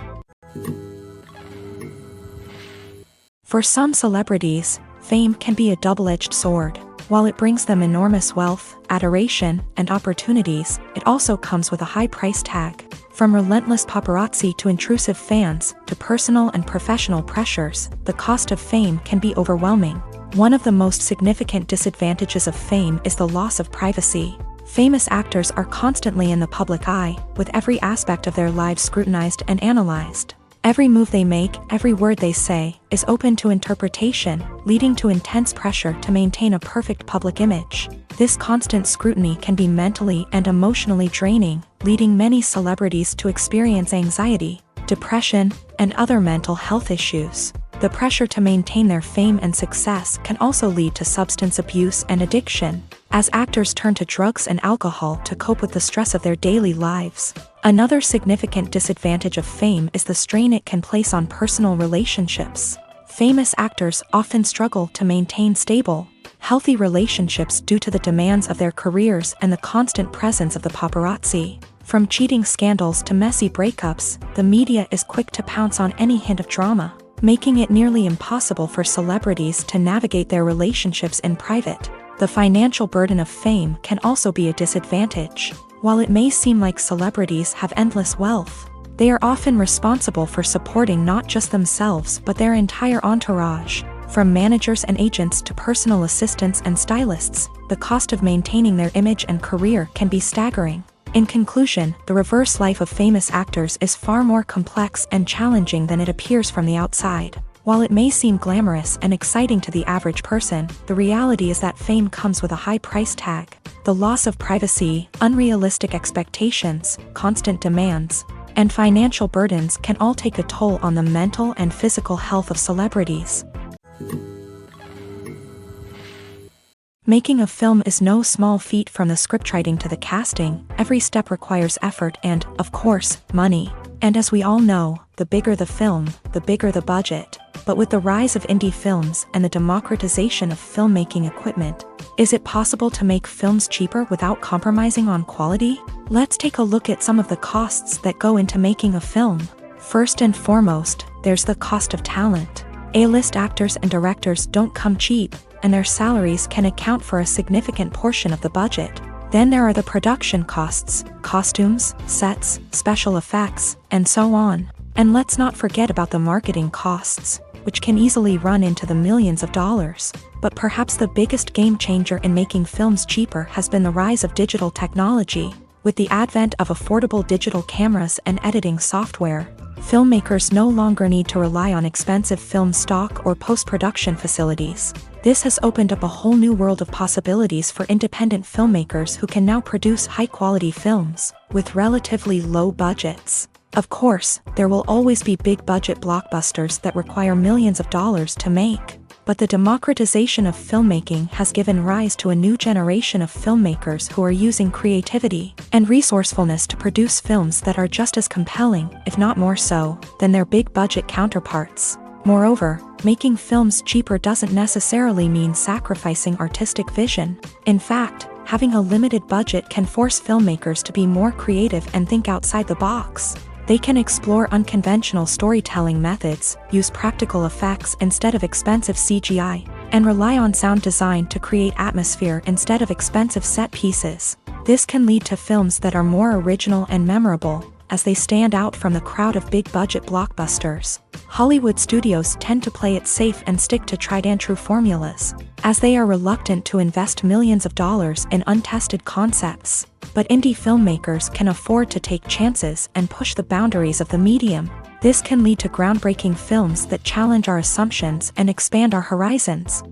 For some celebrities, fame can be a double-edged sword. While it brings them enormous wealth, adoration, and opportunities, it also comes with a high price tag. From relentless paparazzi to intrusive fans, to personal and professional pressures, the cost of fame can be overwhelming. One of the most significant disadvantages of fame is the loss of privacy. Famous actors are constantly in the public eye, with every aspect of their lives scrutinized and analyzed. Every move they make, every word they say, is open to interpretation, leading to intense pressure to maintain a perfect public image. This constant scrutiny can be mentally and emotionally draining, leading many celebrities to experience anxiety, depression, and other mental health issues. The pressure to maintain their fame and success can also lead to substance abuse and addiction, as actors turn to drugs and alcohol to cope with the stress of their daily lives. Another significant disadvantage of fame is the strain it can place on personal relationships. Famous actors often struggle to maintain stable, healthy relationships due to the demands of their careers and the constant presence of the paparazzi. From cheating scandals to messy breakups, the media is quick to pounce on any hint of drama, making it nearly impossible for celebrities to navigate their relationships in private. The financial burden of fame can also be a disadvantage. While it may seem like celebrities have endless wealth, they are often responsible for supporting not just themselves but their entire entourage. From managers and agents to personal assistants and stylists, the cost of maintaining their image and career can be staggering. In conclusion, the reverse life of famous actors is far more complex and challenging than it appears from the outside. While it may seem glamorous and exciting to the average person, the reality is that fame comes with a high price tag. The loss of privacy, unrealistic expectations, constant demands, and financial burdens can all take a toll on the mental and physical health of celebrities. Making a film is no small feat. From the scriptwriting to the casting, every step requires effort and, of course, money. And as we all know, the bigger the film, the bigger the budget. But with the rise of indie films and the democratization of filmmaking equipment, is it possible to make films cheaper without compromising on quality? Let's take a look at some of the costs that go into making a film. First and foremost, there's the cost of talent. A-list actors and directors don't come cheap, and their salaries can account for a significant portion of the budget. Then there are the production costs, costumes, sets, special effects, and so on. And let's not forget about the marketing costs, which can easily run into the millions of dollars. But perhaps the biggest game changer in making films cheaper has been the rise of digital technology. With the advent of affordable digital cameras and editing software, filmmakers no longer need to rely on expensive film stock or post-production facilities. This has opened up a whole new world of possibilities for independent filmmakers who can now produce high-quality films with relatively low budgets. Of course, there will always be big-budget blockbusters that require millions of dollars to make. But the democratization of filmmaking has given rise to a new generation of filmmakers who are using creativity and resourcefulness to produce films that are just as compelling, if not more so, than their big-budget counterparts. Moreover, making films cheaper doesn't necessarily mean sacrificing artistic vision. In fact, Having a limited budget can force filmmakers to be more creative and think outside the box. They can explore unconventional storytelling methods, use practical effects instead of expensive CGI, and rely on sound design to create atmosphere instead of expensive set pieces. This can lead to films that are more original and memorable, as they stand out from the crowd of big-budget blockbusters. Hollywood studios tend to play it safe and stick to tried-and-true formulas, as they are reluctant to invest millions of dollars in untested concepts. But indie filmmakers can afford to take chances and push the boundaries of the medium. This can lead to groundbreaking films that challenge our assumptions and expand our horizons.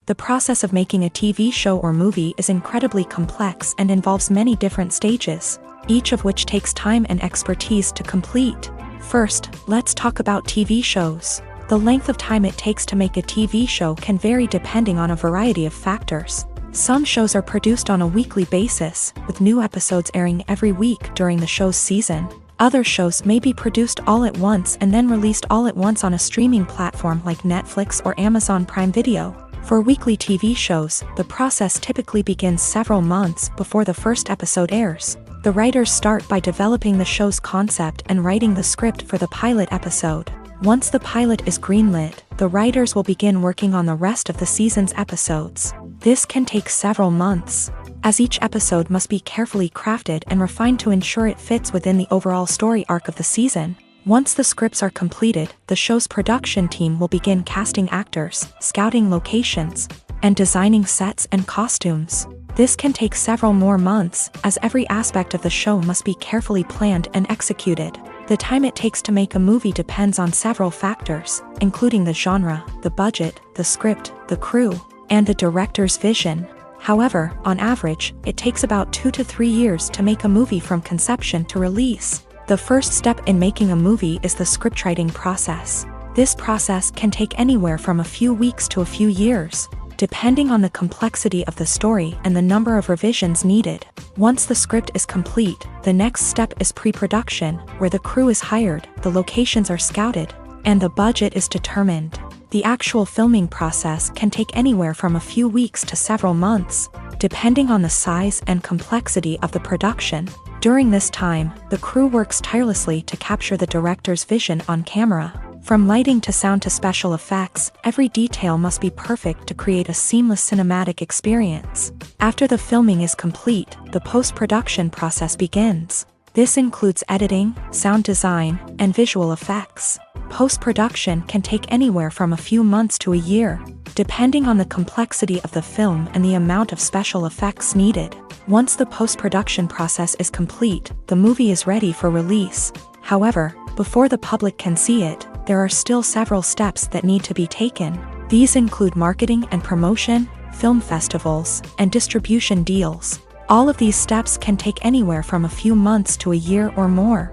The process of making a TV show or movie is incredibly complex and involves many different stages, each of which takes time and expertise to complete. First, let's talk about TV shows. The length of time it takes to make a TV show can vary depending on a variety of factors. Some shows are produced on a weekly basis, with new episodes airing every week during the show's season. Other shows may be produced all at once and then released all at once on a streaming platform like Netflix or Amazon Prime Video. For weekly TV shows, the process typically begins several months before the first episode airs. The writers start by developing the show's concept and writing the script for the pilot episode. Once the pilot is greenlit, the writers will begin working on the rest of the season's episodes. This can take several months, as each episode must be carefully crafted and refined to ensure it fits within the overall story arc of the season. Once the scripts are completed, the show's production team will begin casting actors, scouting locations, and designing sets and costumes. This can take several more months, as every aspect of the show must be carefully planned and executed. The time it takes to make a movie depends on several factors, including the genre, the budget, the script, the crew, and the director's vision. However, on average, it takes about 2 to 3 years to make a movie from conception to release. The first step in making a movie is the scriptwriting process. This process can take anywhere from a few weeks to a few years, depending on the complexity of the story and the number of revisions needed. Once the script is complete, the next step is pre-production, where the crew is hired, the locations are scouted, and the budget is determined. The actual filming process can take anywhere from a few weeks to several months, depending on the size and complexity of the production. During this time, the crew works tirelessly to capture the director's vision on camera. From lighting to sound to special effects, every detail must be perfect to create a seamless cinematic experience. After the filming is complete, the post-production process begins. This includes editing, sound design, and visual effects. Post-production can take anywhere from a few months to a year, depending on the complexity of the film and the amount of special effects needed. Once the post-production process is complete, the movie is ready for release. However, before the public can see it, there are still several steps that need to be taken. These include marketing and promotion, film festivals, and distribution deals. All of these steps can take anywhere from a few months to a year or more.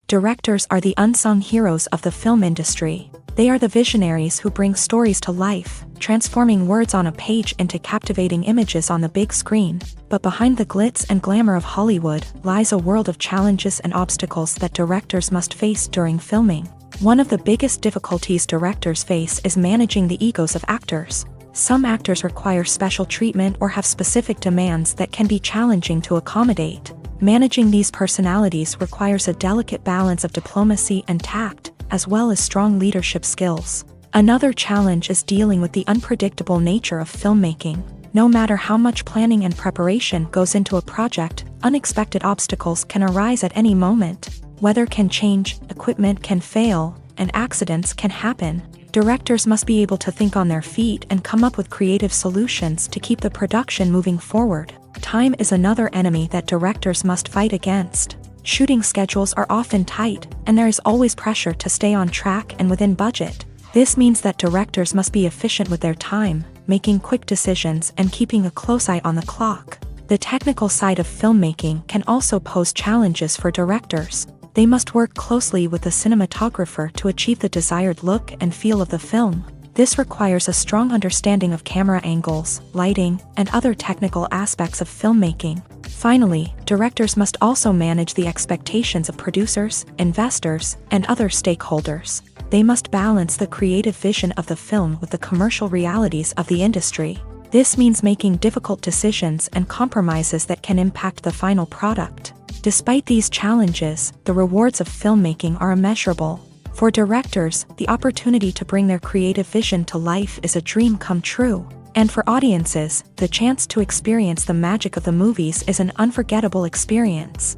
Directors are the unsung heroes of the film industry. They are the visionaries who bring stories to life, transforming words on a page into captivating images on the big screen. But behind the glitz and glamour of Hollywood lies a world of challenges and obstacles that directors must face during filming. One of the biggest difficulties directors face is managing the egos of actors. Some actors require special treatment or have specific demands that can be challenging to accommodate. Managing these personalities requires a delicate balance of diplomacy and tact, as well as strong leadership skills. Another challenge is dealing with the unpredictable nature of filmmaking. No matter how much planning and preparation goes into a project, unexpected obstacles can arise at any moment. Weather can change, equipment can fail, and accidents can happen. Directors must be able to think on their feet and come up with creative solutions to keep the production moving forward. Time is another enemy that directors must fight against. Shooting schedules are often tight, and there is always pressure to stay on track and within budget. This means that directors must be efficient with their time, making quick decisions and keeping a close eye on the clock. The technical side of filmmaking can also pose challenges for directors. They must work closely with the cinematographer to achieve the desired look and feel of the film. This requires a strong understanding of camera angles, lighting, and other technical aspects of filmmaking. Finally, directors must also manage the expectations of producers, investors, and other stakeholders. They must balance the creative vision of the film with the commercial realities of the industry. This means making difficult decisions and compromises that can impact the final product. Despite these challenges, the rewards of filmmaking are immeasurable. For directors, the opportunity to bring their creative vision to life is a dream come true. And for audiences, the chance to experience the magic of the movies is an unforgettable experience.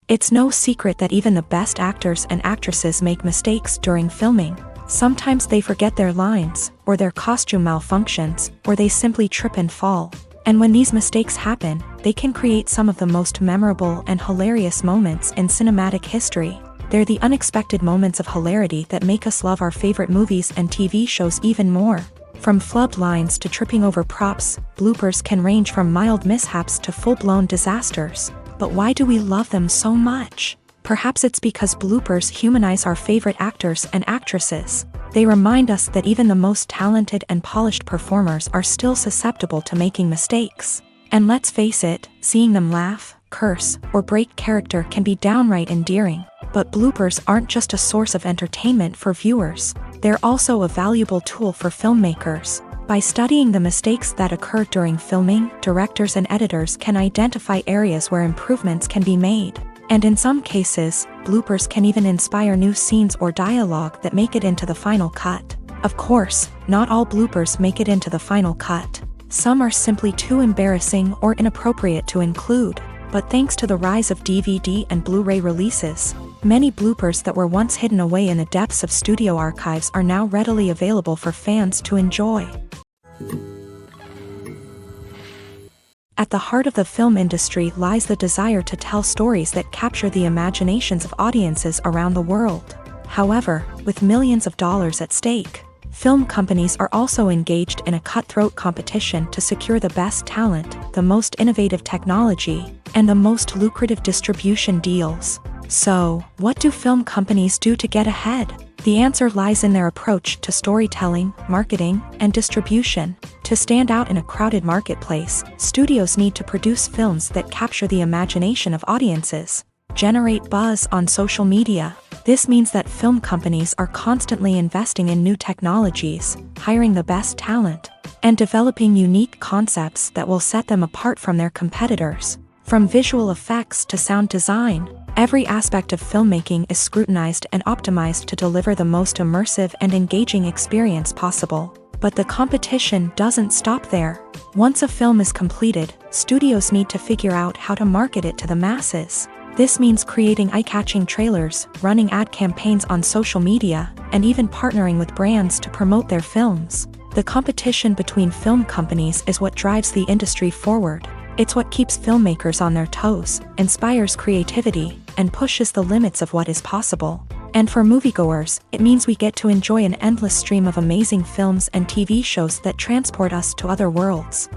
It's no secret that even the best actors and actresses make mistakes during filming. Sometimes they forget their lines, or their costume malfunctions, or they simply trip and fall. And when these mistakes happen, they can create some of the most memorable and hilarious moments in cinematic history. They're the unexpected moments of hilarity that make us love our favorite movies and TV shows even more. From flubbed lines to tripping over props, bloopers can range from mild mishaps to full-blown disasters. But why do we love them so much? Perhaps it's because bloopers humanize our favorite actors and actresses. They remind us that even the most talented and polished performers are still susceptible to making mistakes. And let's face it, seeing them laugh, curse, or break character can be downright endearing. But bloopers aren't just a source of entertainment for viewers. They're also a valuable tool for filmmakers. By studying the mistakes that occur during filming, directors and editors can identify areas where improvements can be made. And in some cases, bloopers can even inspire new scenes or dialogue that make it into the final cut. Of course, not all bloopers make it into the final cut. Some are simply too embarrassing or inappropriate to include. But thanks to the rise of DVD and Blu-ray releases, many bloopers that were once hidden away in the depths of studio archives are now readily available for fans to enjoy. At the heart of the film industry lies the desire to tell stories that capture the imaginations of audiences around the world. However, with millions of dollars at stake, film companies are also engaged in a cutthroat competition to secure the best talent, the most innovative technology, and the most lucrative distribution deals. So, what do film companies do to get ahead? The answer lies in their approach to storytelling, marketing, and distribution. To stand out in a crowded marketplace, studios need to produce films that capture the imagination of audiences, generate buzz on social media. This means that film companies are constantly investing in new technologies, hiring the best talent, and developing unique concepts that will set them apart from their competitors. From visual effects to sound design, every aspect of filmmaking is scrutinized and optimized to deliver the most immersive and engaging experience possible. But the competition doesn't stop there. Once a film is completed, studios need to figure out how to market it to the masses. This means creating eye-catching trailers, running ad campaigns on social media, and even partnering with brands to promote their films. The competition between film companies is what drives the industry forward. It's what keeps filmmakers on their toes, inspires creativity, and pushes the limits of what is possible. And for moviegoers, it means we get to enjoy an endless stream of amazing films and TV shows that transport us to other worlds.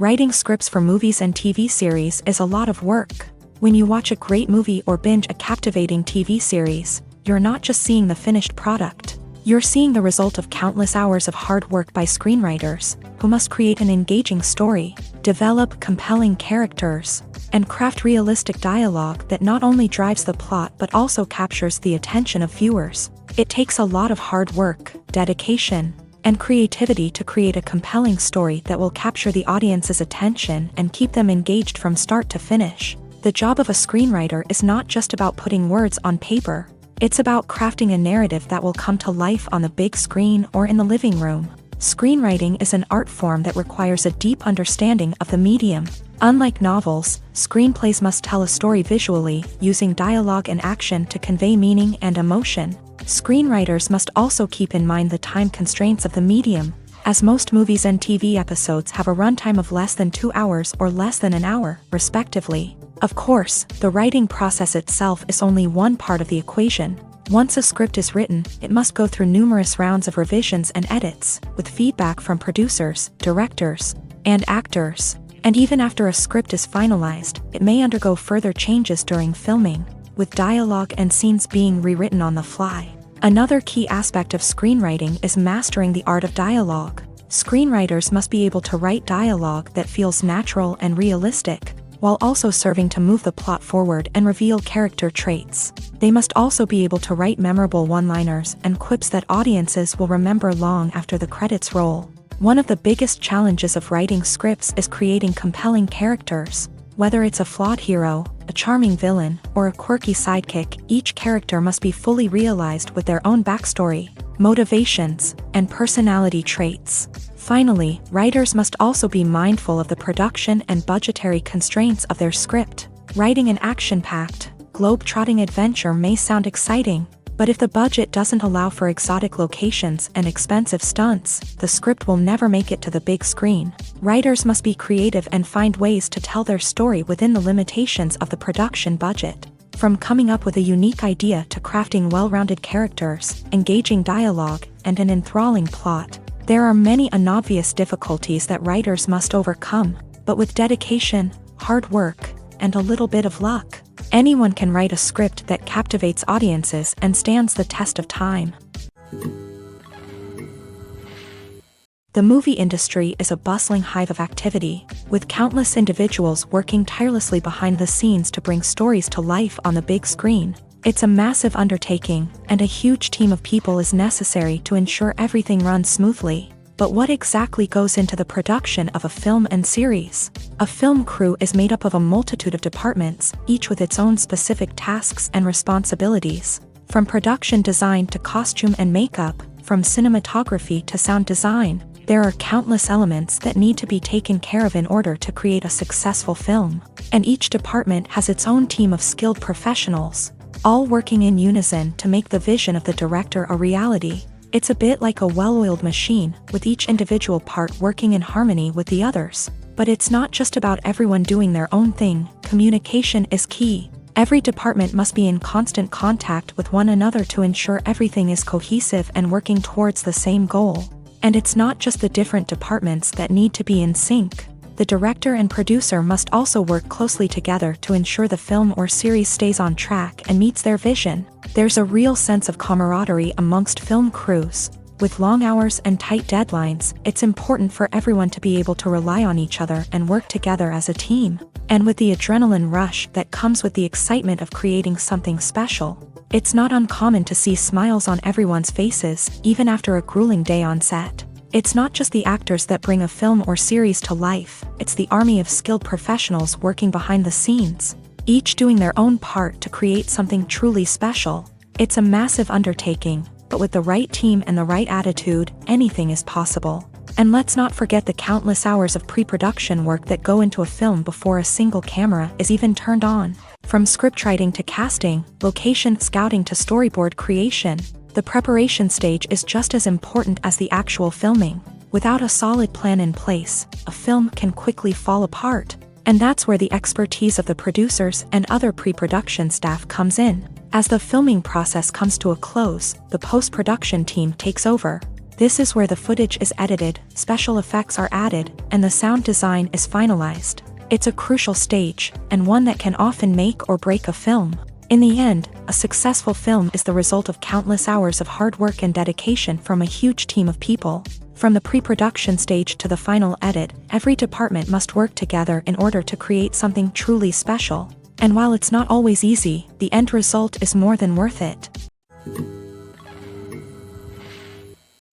Writing scripts for movies and TV series is a lot of work. When you watch a great movie or binge a captivating TV series, you're not just seeing the finished product. You're seeing the result of countless hours of hard work by screenwriters, who must create an engaging story, develop compelling characters, and craft realistic dialogue that not only drives the plot but also captures the attention of viewers. It takes a lot of hard work, dedication, and creativity to create a compelling story that will capture the audience's attention and keep them engaged from start to finish. The job of a screenwriter is not just about putting words on paper. It's about crafting a narrative that will come to life on the big screen or in the living room. Screenwriting is an art form that requires a deep understanding of the medium. Unlike novels, screenplays must tell a story visually, using dialogue and action to convey meaning and emotion. Screenwriters must also keep in mind the time constraints of the medium, as most movies and TV episodes have a runtime of less than 2 hours or less than an hour, respectively. Of course, the writing process itself is only one part of the equation. Once a script is written, it must go through numerous rounds of revisions and edits, with feedback from producers, directors, and actors. And even after a script is finalized, it may undergo further changes during filming, with dialogue and scenes being rewritten on the fly. Another key aspect of screenwriting is mastering the art of dialogue. Screenwriters must be able to write dialogue that feels natural and realistic. while also serving to move the plot forward and reveal character traits. They must also be able to write memorable one-liners and quips that audiences will remember long after the credits roll. One of the biggest challenges of writing scripts is creating compelling characters. Whether it's a flawed hero, a charming villain, or a quirky sidekick, each character must be fully realized with their own backstory, motivations, and personality traits. Finally, writers must also be mindful of the production and budgetary constraints of their script. Writing an action-packed, globe-trotting adventure may sound exciting, but if the budget doesn't allow for exotic locations and expensive stunts, the script will never make it to the big screen. Writers must be creative and find ways to tell their story within the limitations of the production budget. From coming up with a unique idea to crafting well-rounded characters, engaging dialogue, and an enthralling plot, there are many unobvious difficulties that writers must overcome, but with dedication, hard work, and a little bit of luck, anyone can write a script that captivates audiences and stands the test of time. The movie industry is a bustling hive of activity, with countless individuals working tirelessly behind the scenes to bring stories to life on the big screen. It's a massive undertaking, and a huge team of people is necessary to ensure everything runs smoothly. But what exactly goes into the production of a film and series? A film crew is made up of a multitude of departments, each with its own specific tasks and responsibilities. From production design to costume and makeup, from cinematography to sound design, there are countless elements that need to be taken care of in order to create a successful film. And each department has its own team of skilled professionals, all working in unison to make the vision of the director a reality. It's a bit like a well-oiled machine, with each individual part working in harmony with the others. But it's not just about everyone doing their own thing. Communication is key. Every department must be in constant contact with one another to ensure everything is cohesive and working towards the same goal. And it's not just the different departments that need to be in sync. The director and producer must also work closely together to ensure the film or series stays on track and meets their vision. There's a real sense of camaraderie amongst film crews. With long hours and tight deadlines, it's important for everyone to be able to rely on each other and work together as a team. And with the adrenaline rush that comes with the excitement of creating something special, it's not uncommon to see smiles on everyone's faces, even after a grueling day on set. It's not just the actors that bring a film or series to life, it's the army of skilled professionals working behind the scenes, each doing their own part to create something truly special. It's a massive undertaking, but with the right team and the right attitude, anything is possible. And let's not forget the countless hours of pre-production work that go into a film before a single camera is even turned on. From scriptwriting to casting, location scouting to storyboard creation, the preparation stage is just as important as the actual filming. Without a solid plan in place, a film can quickly fall apart. And that's where the expertise of the producers and other pre-production staff comes in. As the filming process comes to a close, the post-production team takes over. This is where the footage is edited, special effects are added, and the sound design is finalized. It's a crucial stage, and one that can often make or break a film. In the end, a successful film is the result of countless hours of hard work and dedication from a huge team of people. From the pre-production stage to the final edit, every department must work together in order to create something truly special. And while it's not always easy, the end result is more than worth it.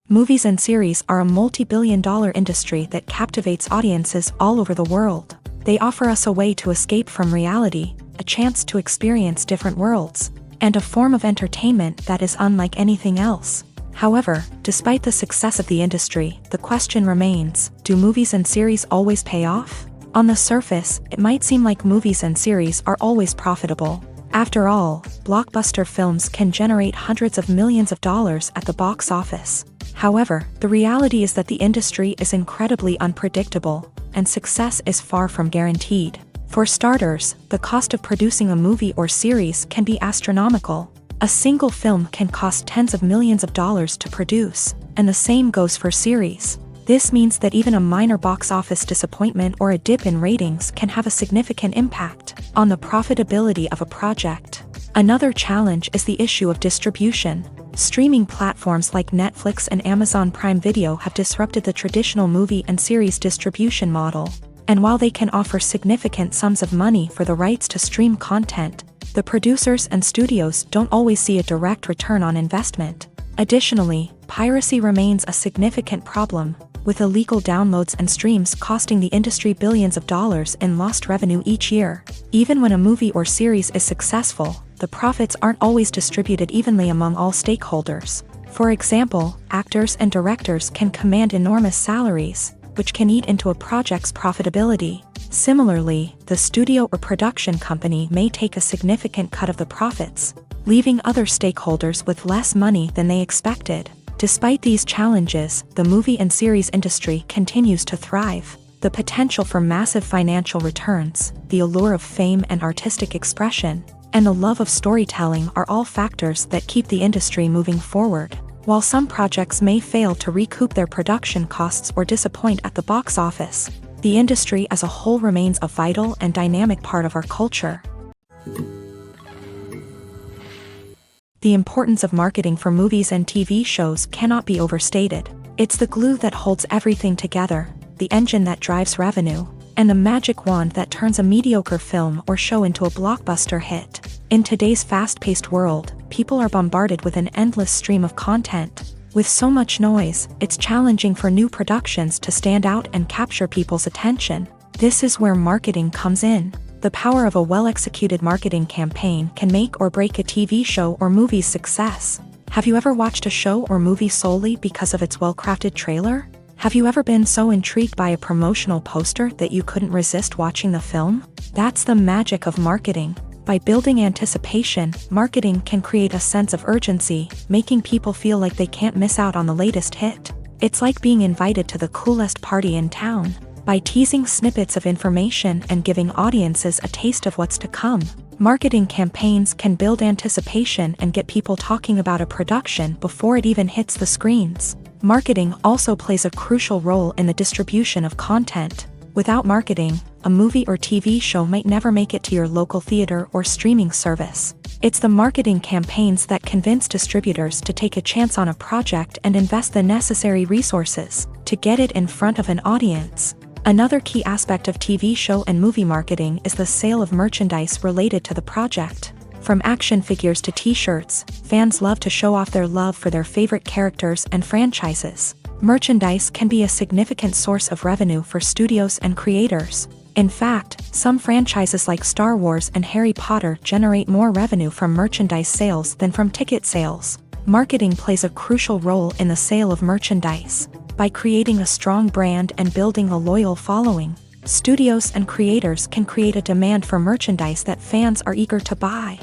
Movies and series are a multi-billion-dollar industry that captivates audiences all over the world. They offer us a way to escape from reality, a chance to experience different worlds, and a form of entertainment that is unlike anything else. However, despite the success of the industry, the question remains, do movies and series always pay off? On the surface, it might seem like movies and series are always profitable. After all, blockbuster films can generate hundreds of millions of dollars at the box office. However, the reality is that the industry is incredibly unpredictable, and success is far from guaranteed. For starters, the cost of producing a movie or series can be astronomical. A single film can cost tens of millions of dollars to produce, and the same goes for series. This means that even a minor box office disappointment or a dip in ratings can have a significant impact on the profitability of a project. Another challenge is the issue of distribution. Streaming platforms like Netflix and Amazon Prime Video have disrupted the traditional movie and series distribution model. And while they can offer significant sums of money for the rights to stream content, the producers and studios don't always see a direct return on investment. Additionally, piracy remains a significant problem, with illegal downloads and streams costing the industry billions of dollars in lost revenue each year. Even when a movie or series is successful, the profits aren't always distributed evenly among all stakeholders. For example, actors and directors can command enormous salaries, which can eat into a project's profitability. Similarly, the studio or production company may take a significant cut of the profits, leaving other stakeholders with less money than they expected. Despite these challenges, the movie and series industry continues to thrive. The potential for massive financial returns, the allure of fame and artistic expression, and the love of storytelling are all factors that keep the industry moving forward. While some projects may fail to recoup their production costs or disappoint at the box office, the industry as a whole remains a vital and dynamic part of our culture. The importance of marketing for movies and TV shows cannot be overstated. It's the glue that holds everything together, the engine that drives revenue, and the magic wand that turns a mediocre film or show into a blockbuster hit. In today's fast-paced world, people are bombarded with an endless stream of content. With so much noise, it's challenging for new productions to stand out and capture people's attention. This is where marketing comes in. The power of a well-executed marketing campaign can make or break a TV show or movie's success. Have you ever watched a show or movie solely because of its well-crafted trailer? Have you ever been so intrigued by a promotional poster that you couldn't resist watching the film? That's the magic of marketing. By building anticipation, marketing can create a sense of urgency, making people feel like they can't miss out on the latest hit. It's like being invited to the coolest party in town. By teasing snippets of information and giving audiences a taste of what's to come, marketing campaigns can build anticipation and get people talking about a production before it even hits the screens. Marketing also plays a crucial role in the distribution of content. Without marketing, a movie or TV show might never make it to your local theater or streaming service. It's the marketing campaigns that convince distributors to take a chance on a project and invest the necessary resources to get it in front of an audience. Another key aspect of TV show and movie marketing is the sale of merchandise related to the project. From action figures to t-shirts, fans love to show off their love for their favorite characters and franchises. Merchandise can be a significant source of revenue for studios and creators. In fact, some franchises like Star Wars and Harry Potter generate more revenue from merchandise sales than from ticket sales. Marketing plays a crucial role in the sale of merchandise. By creating a strong brand and building a loyal following, studios and creators can create a demand for merchandise that fans are eager to buy.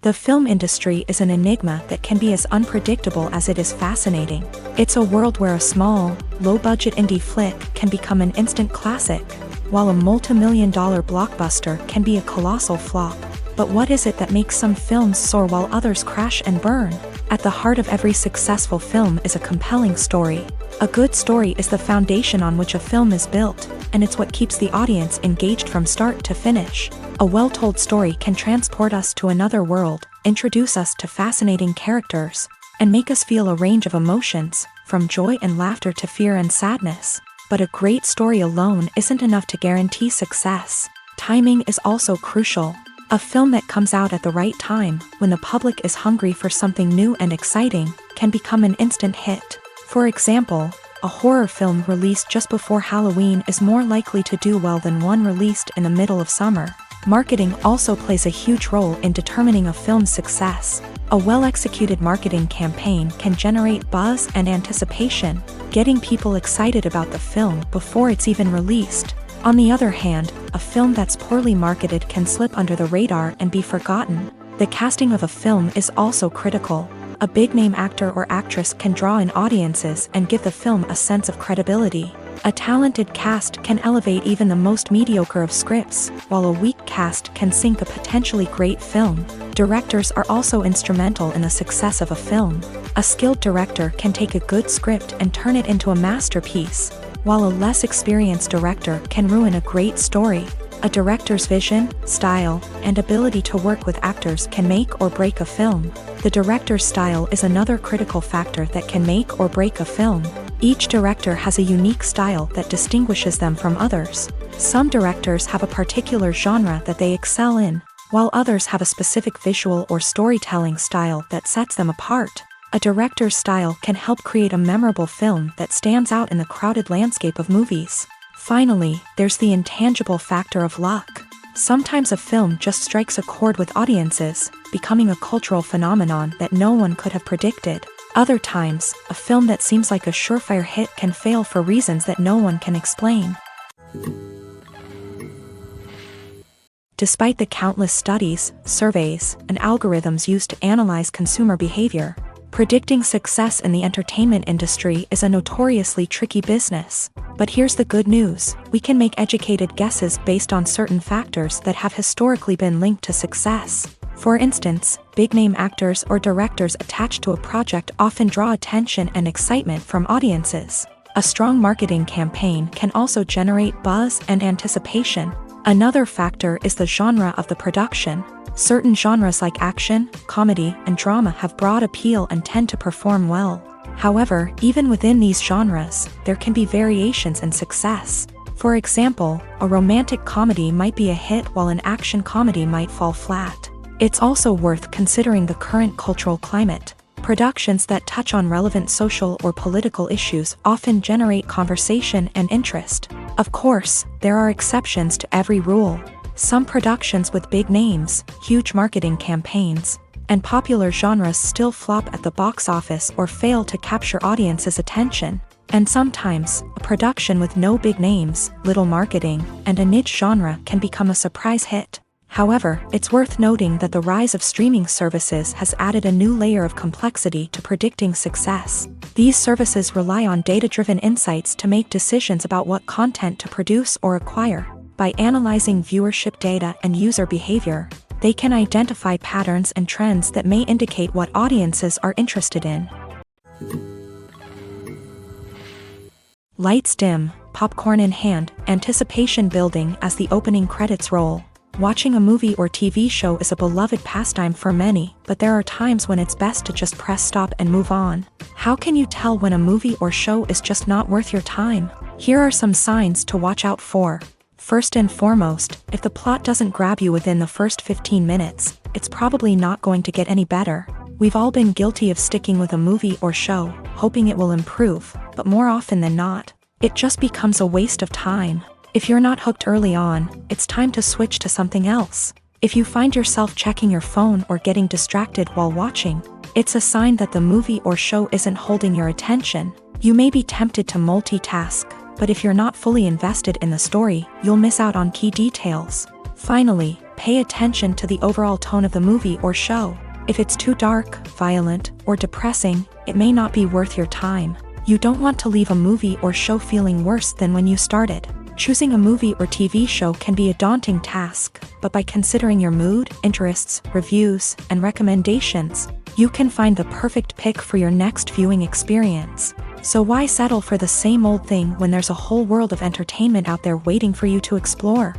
The film industry is an enigma that can be as unpredictable as it is fascinating. It's a world where a small, low-budget indie flick can become an instant classic, while a multi-million-dollar blockbuster can be a colossal flop. But what is it that makes some films soar while others crash and burn? At the heart of every successful film is a compelling story. A good story is the foundation on which a film is built, and it's what keeps the audience engaged from start to finish. A well-told story can transport us to another world, introduce us to fascinating characters, and make us feel a range of emotions, from joy and laughter to fear and sadness. But a great story alone isn't enough to guarantee success. Timing is also crucial. A film that comes out at the right time, when the public is hungry for something new and exciting, can become an instant hit. For example, a horror film released just before Halloween is more likely to do well than one released in the middle of summer. Marketing also plays a huge role in determining a film's success. A well-executed marketing campaign can generate buzz and anticipation, getting people excited about the film before it's even released. On the other hand, a film that's poorly marketed can slip under the radar and be forgotten. The casting of a film is also critical. A big-name actor or actress can draw in audiences and give the film a sense of credibility. A talented cast can elevate even the most mediocre of scripts, while a weak cast can sink a potentially great film. Directors are also instrumental in the success of a film. A skilled director can take a good script and turn it into a masterpiece, while a less experienced director can ruin a great story. A director's vision, style, and ability to work with actors can make or break a film. The director's style is another critical factor that can make or break a film. Each director has a unique style that distinguishes them from others. Some directors have a particular genre that they excel in, while others have a specific visual or storytelling style that sets them apart. A director's style can help create a memorable film that stands out in the crowded landscape of movies. Finally, there's the intangible factor of luck. Sometimes a film just strikes a chord with audiences, becoming a cultural phenomenon that no one could have predicted. Other times, a film that seems like a surefire hit can fail for reasons that no one can explain. Despite the countless studies, surveys, and algorithms used to analyze consumer behavior, predicting success in the entertainment industry is a notoriously tricky business. But here's the good news: we can make educated guesses based on certain factors that have historically been linked to success. For instance, big-name actors or directors attached to a project often draw attention and excitement from audiences. A strong marketing campaign can also generate buzz and anticipation. Another factor is the genre of the production. Certain genres like action, comedy, and drama have broad appeal and tend to perform well. However, even within these genres, there can be variations in success. For example, a romantic comedy might be a hit while an action comedy might fall flat. It's also worth considering the current cultural climate. Productions that touch on relevant social or political issues often generate conversation and interest. Of course, there are exceptions to every rule. Some productions with big names, huge marketing campaigns, and popular genres still flop at the box office or fail to capture audiences' attention. And sometimes, a production with no big names, little marketing, and a niche genre can become a surprise hit. However, it's worth noting that the rise of streaming services has added a new layer of complexity to predicting success. These services rely on data-driven insights to make decisions about what content to produce or acquire. By analyzing viewership data and user behavior, they can identify patterns and trends that may indicate what audiences are interested in. Lights dim, popcorn in hand, anticipation building as the opening credits roll. Watching a movie or TV show is a beloved pastime for many, but there are times when it's best to just press stop and move on. How can you tell when a movie or show is just not worth your time? Here are some signs to watch out for. First and foremost, if the plot doesn't grab you within the first 15 minutes, it's probably not going to get any better. We've all been guilty of sticking with a movie or show, hoping it will improve, but more often than not, it just becomes a waste of time. If you're not hooked early on, it's time to switch to something else. If you find yourself checking your phone or getting distracted while watching, it's a sign that the movie or show isn't holding your attention. You may be tempted to multitask, but if you're not fully invested in the story, you'll miss out on key details. Finally, pay attention to the overall tone of the movie or show. If it's too dark, violent, or depressing, it may not be worth your time. You don't want to leave a movie or show feeling worse than when you started. Choosing a movie or TV show can be a daunting task, but by considering your mood, interests, reviews, and recommendations, you can find the perfect pick for your next viewing experience. So why settle for the same old thing when there's a whole world of entertainment out there waiting for you to explore?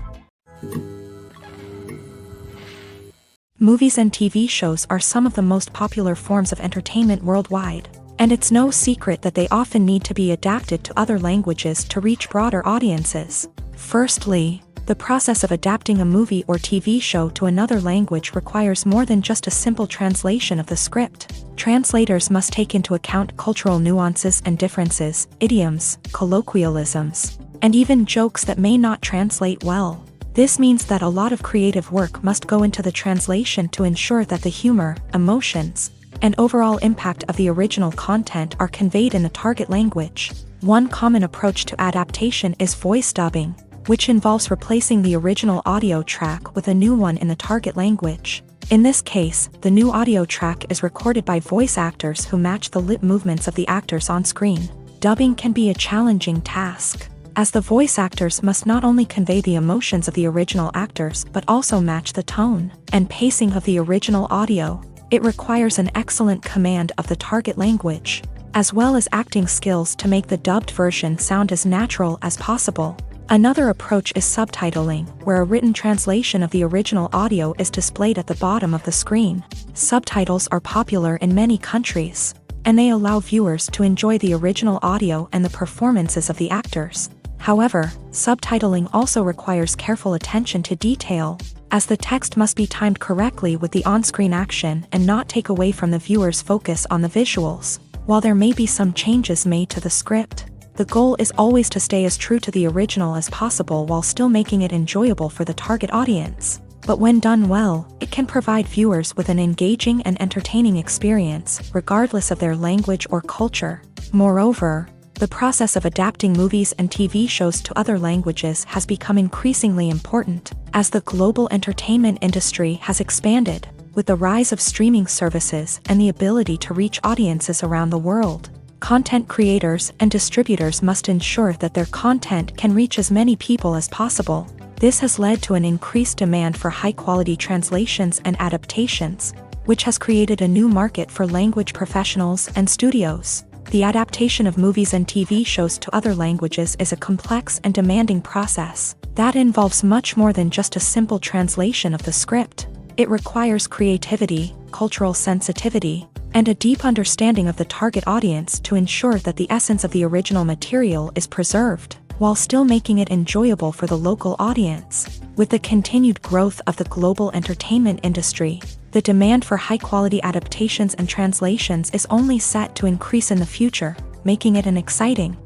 Movies and TV shows are some of the most popular forms of entertainment worldwide. And it's no secret that they often need to be adapted to other languages to reach broader audiences. Firstly, the process of adapting a movie or TV show to another language requires more than just a simple translation of the script. Translators must take into account cultural nuances and differences, idioms, colloquialisms, and even jokes that may not translate well. This means that a lot of creative work must go into the translation to ensure that the humor, emotions, and overall impact of the original content are conveyed in the target language. One common approach to adaptation is voice dubbing, which involves replacing the original audio track with a new one in the target language. In this case, the new audio track is recorded by voice actors who match the lip movements of the actors on screen. Dubbing can be a challenging task, as the voice actors must not only convey the emotions of the original actors but also match the tone and pacing of the original audio. It requires an excellent command of the target language, as well as acting skills to make the dubbed version sound as natural as possible. Another approach is subtitling, where a written translation of the original audio is displayed at the bottom of the screen. Subtitles are popular in many countries, and they allow viewers to enjoy the original audio and the performances of the actors. However, subtitling also requires careful attention to detail, as the text must be timed correctly with the on-screen action and not take away from the viewer's focus on the visuals. While there may be some changes made to the script, the goal is always to stay as true to the original as possible while still making it enjoyable for the target audience. But when done well, it can provide viewers with an engaging and entertaining experience, regardless of their language or culture. Moreover, the process of adapting movies and TV shows to other languages has become increasingly important, as the global entertainment industry has expanded, with the rise of streaming services and the ability to reach audiences around the world. Content creators and distributors must ensure that their content can reach as many people as possible. This has led to an increased demand for high-quality translations and adaptations, which has created a new market for language professionals and studios. The adaptation of movies and TV shows to other languages is a complex and demanding process that involves much more than just a simple translation of the script. It requires creativity, cultural sensitivity, and a deep understanding of the target audience to ensure that the essence of the original material is preserved, while still making it enjoyable for the local audience. With the continued growth of the global entertainment industry, the demand for high-quality adaptations and translations is only set to increase in the future, making it an exciting.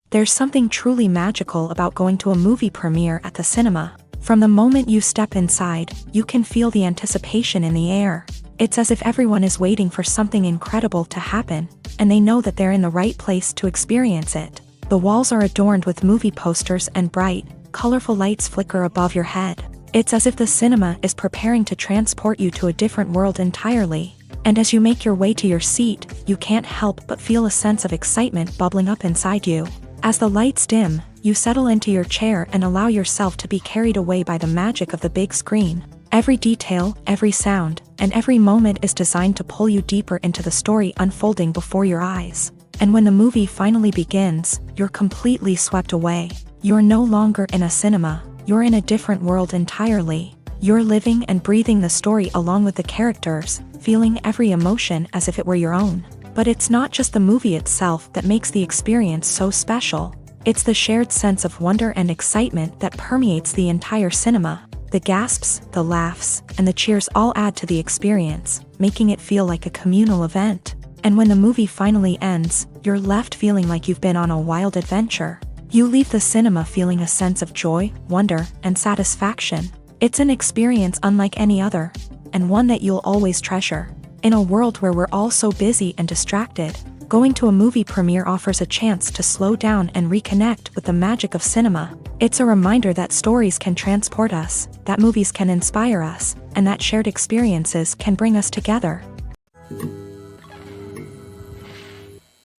There's something truly magical about going to a movie premiere at the cinema. From the moment you step inside, you can feel the anticipation in the air. It's as if everyone is waiting for something incredible to happen, and they know that they're in the right place to experience it. The walls are adorned with movie posters and bright, colorful lights flicker above your head. It's as if the cinema is preparing to transport you to a different world entirely. And as you make your way to your seat, you can't help but feel a sense of excitement bubbling up inside you. As the lights dim, you settle into your chair and allow yourself to be carried away by the magic of the big screen. Every detail, every sound, and every moment is designed to pull you deeper into the story unfolding before your eyes. And when the movie finally begins, you're completely swept away. You're no longer in a cinema, you're in a different world entirely. You're living and breathing the story along with the characters, feeling every emotion as if it were your own. But it's not just the movie itself that makes the experience so special. It's the shared sense of wonder and excitement that permeates the entire cinema. The gasps, the laughs, and the cheers all add to the experience, making it feel like a communal event. And when the movie finally ends, you're left feeling like you've been on a wild adventure. You leave the cinema feeling a sense of joy, wonder, and satisfaction. It's an experience unlike any other, and one that you'll always treasure. In a world where we're all so busy and distracted, going to a movie premiere offers a chance to slow down and reconnect with the magic of cinema. It's a reminder that stories can transport us, that movies can inspire us, and that shared experiences can bring us together.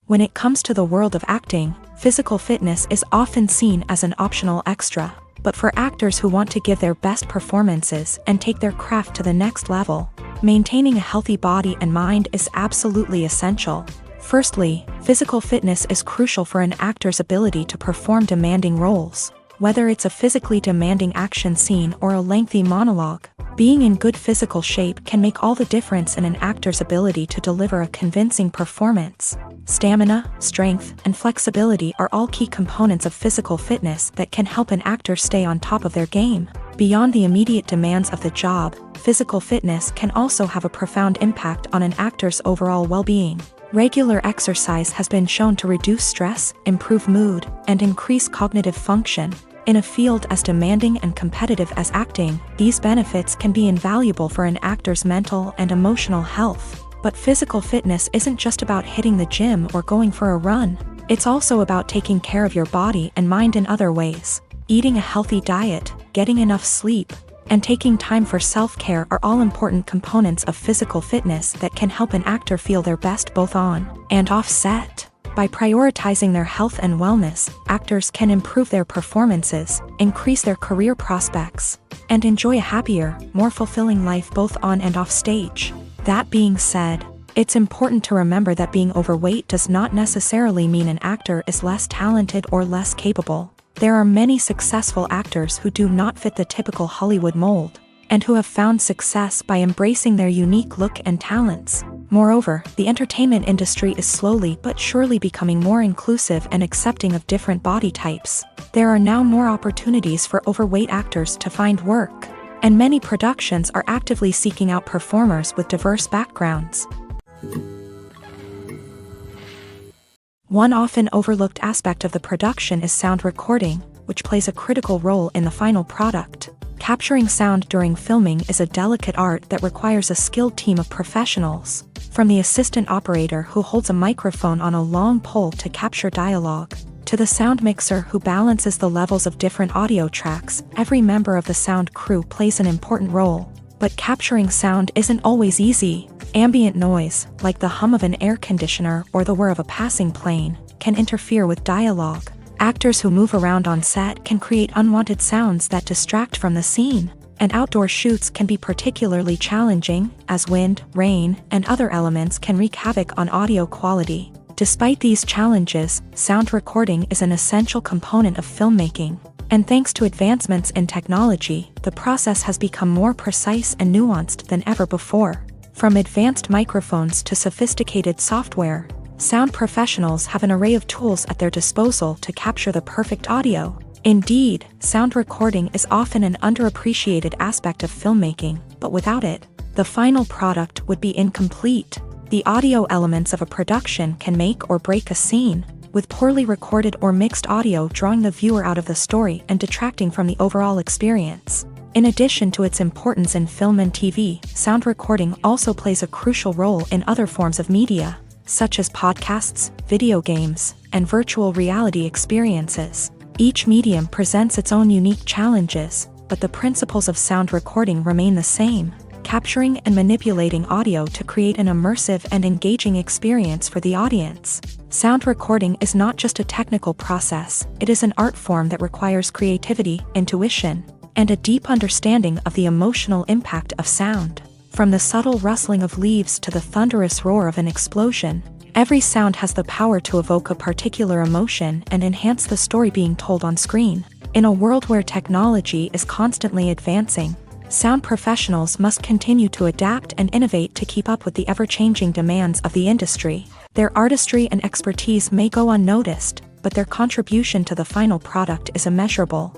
When it comes to the world of acting, physical fitness is often seen as an optional extra. But for actors who want to give their best performances and take their craft to the next level, maintaining a healthy body and mind is absolutely essential. Firstly, physical fitness is crucial for an actor's ability to perform demanding roles. Whether it's a physically demanding action scene or a lengthy monologue, being in good physical shape can make all the difference in an actor's ability to deliver a convincing performance. Stamina, strength, and flexibility are all key components of physical fitness that can help an actor stay on top of their game. Beyond the immediate demands of the job, physical fitness can also have a profound impact on an actor's overall well-being. Regular exercise has been shown to reduce stress, improve mood, and increase cognitive function. In a field as demanding and competitive as acting, these benefits can be invaluable for an actor's mental and emotional health. But physical fitness isn't just about hitting the gym or going for a run. It's also about taking care of your body and mind in other ways. Eating a healthy diet, getting enough sleep, and taking time for self-care are all important components of physical fitness that can help an actor feel their best both on and off set. By prioritizing their health and wellness, actors can improve their performances, increase their career prospects, and enjoy a happier, more fulfilling life both on and off stage. That being said, it's important to remember that being overweight does not necessarily mean an actor is less talented or less capable. There are many successful actors who do not fit the typical Hollywood mold. and who have found success by embracing their unique look and talents. Moreover, the entertainment industry is slowly but surely becoming more inclusive and accepting of different body types. There are now more opportunities for overweight actors to find work, and many productions are actively seeking out performers with diverse backgrounds. One often overlooked aspect of the production is sound recording, which plays a critical role in the final product. Capturing sound during filming is a delicate art that requires a skilled team of professionals. From the assistant operator who holds a microphone on a long pole to capture dialogue, to the sound mixer who balances the levels of different audio tracks, every member of the sound crew plays an important role. But capturing sound isn't always easy. Ambient noise, like the hum of an air conditioner or the whir of a passing plane, can interfere with dialogue. Actors who move around on set can create unwanted sounds that distract from the scene, and outdoor shoots can be particularly challenging, as wind, rain, and other elements can wreak havoc on audio quality. Despite these challenges, sound recording is an essential component of filmmaking, and thanks to advancements in technology, the process has become more precise and nuanced than ever before. From advanced microphones to sophisticated software, sound professionals have an array of tools at their disposal to capture the perfect audio. Indeed, sound recording is often an underappreciated aspect of filmmaking, but without it, the final product would be incomplete. The audio elements of a production can make or break a scene, with poorly recorded or mixed audio drawing the viewer out of the story and detracting from the overall experience. In addition to its importance in film and TV, sound recording also plays a crucial role in other forms of media, such as podcasts, video games, and virtual reality experiences. Each medium presents its own unique challenges, but the principles of sound recording remain the same, capturing and manipulating audio to create an immersive and engaging experience for the audience. Sound recording is not just a technical process, it is an art form that requires creativity, intuition, and a deep understanding of the emotional impact of sound. From the subtle rustling of leaves to the thunderous roar of an explosion, every sound has the power to evoke a particular emotion and enhance the story being told on screen. In a world where technology is constantly advancing, sound professionals must continue to adapt and innovate to keep up with the ever-changing demands of the industry. Their artistry and expertise may go unnoticed, but their contribution to the final product is immeasurable.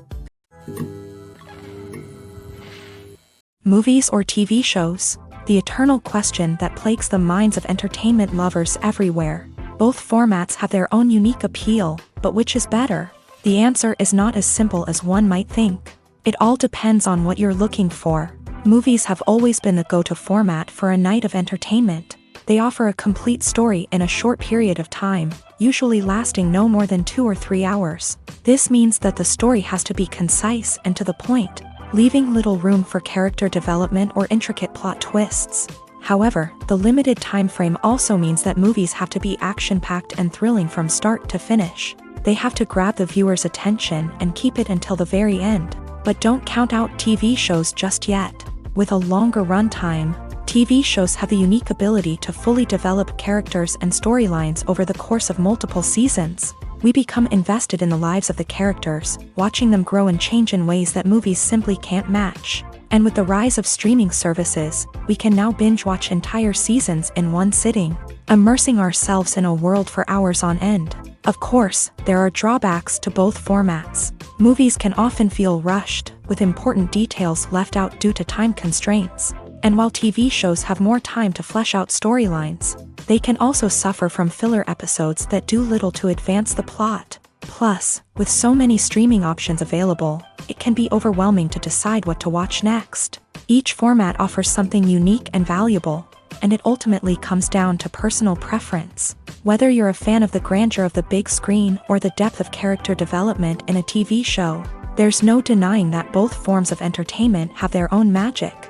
Movies or TV shows? The eternal question that plagues the minds of entertainment lovers everywhere. Both formats have their own unique appeal, but which is better? The answer is not as simple as one might think. It all depends on what you're looking for. Movies have always been the go-to format for a night of entertainment. They offer a complete story in a short period of time, usually lasting no more than 2 or 3 hours. This means that the story has to be concise and to the point, leaving little room for character development or intricate plot twists. However, the limited time frame also means that movies have to be action-packed and thrilling from start to finish. They have to grab the viewer's attention and keep it until the very end. But don't count out TV shows just yet. With a longer runtime, TV shows have the unique ability to fully develop characters and storylines over the course of multiple seasons. We become invested in the lives of the characters, watching them grow and change in ways that movies simply can't match. And with the rise of streaming services, we can now binge-watch entire seasons in one sitting, immersing ourselves in a world for hours on end. Of course, there are drawbacks to both formats. Movies can often feel rushed, with important details left out due to time constraints. And while TV shows have more time to flesh out storylines, they can also suffer from filler episodes that do little to advance the plot. Plus, with so many streaming options available, it can be overwhelming to decide what to watch next. Each format offers something unique and valuable, and it ultimately comes down to personal preference. Whether you're a fan of the grandeur of the big screen or the depth of character development in a TV show, there's no denying that both forms of entertainment have their own magic.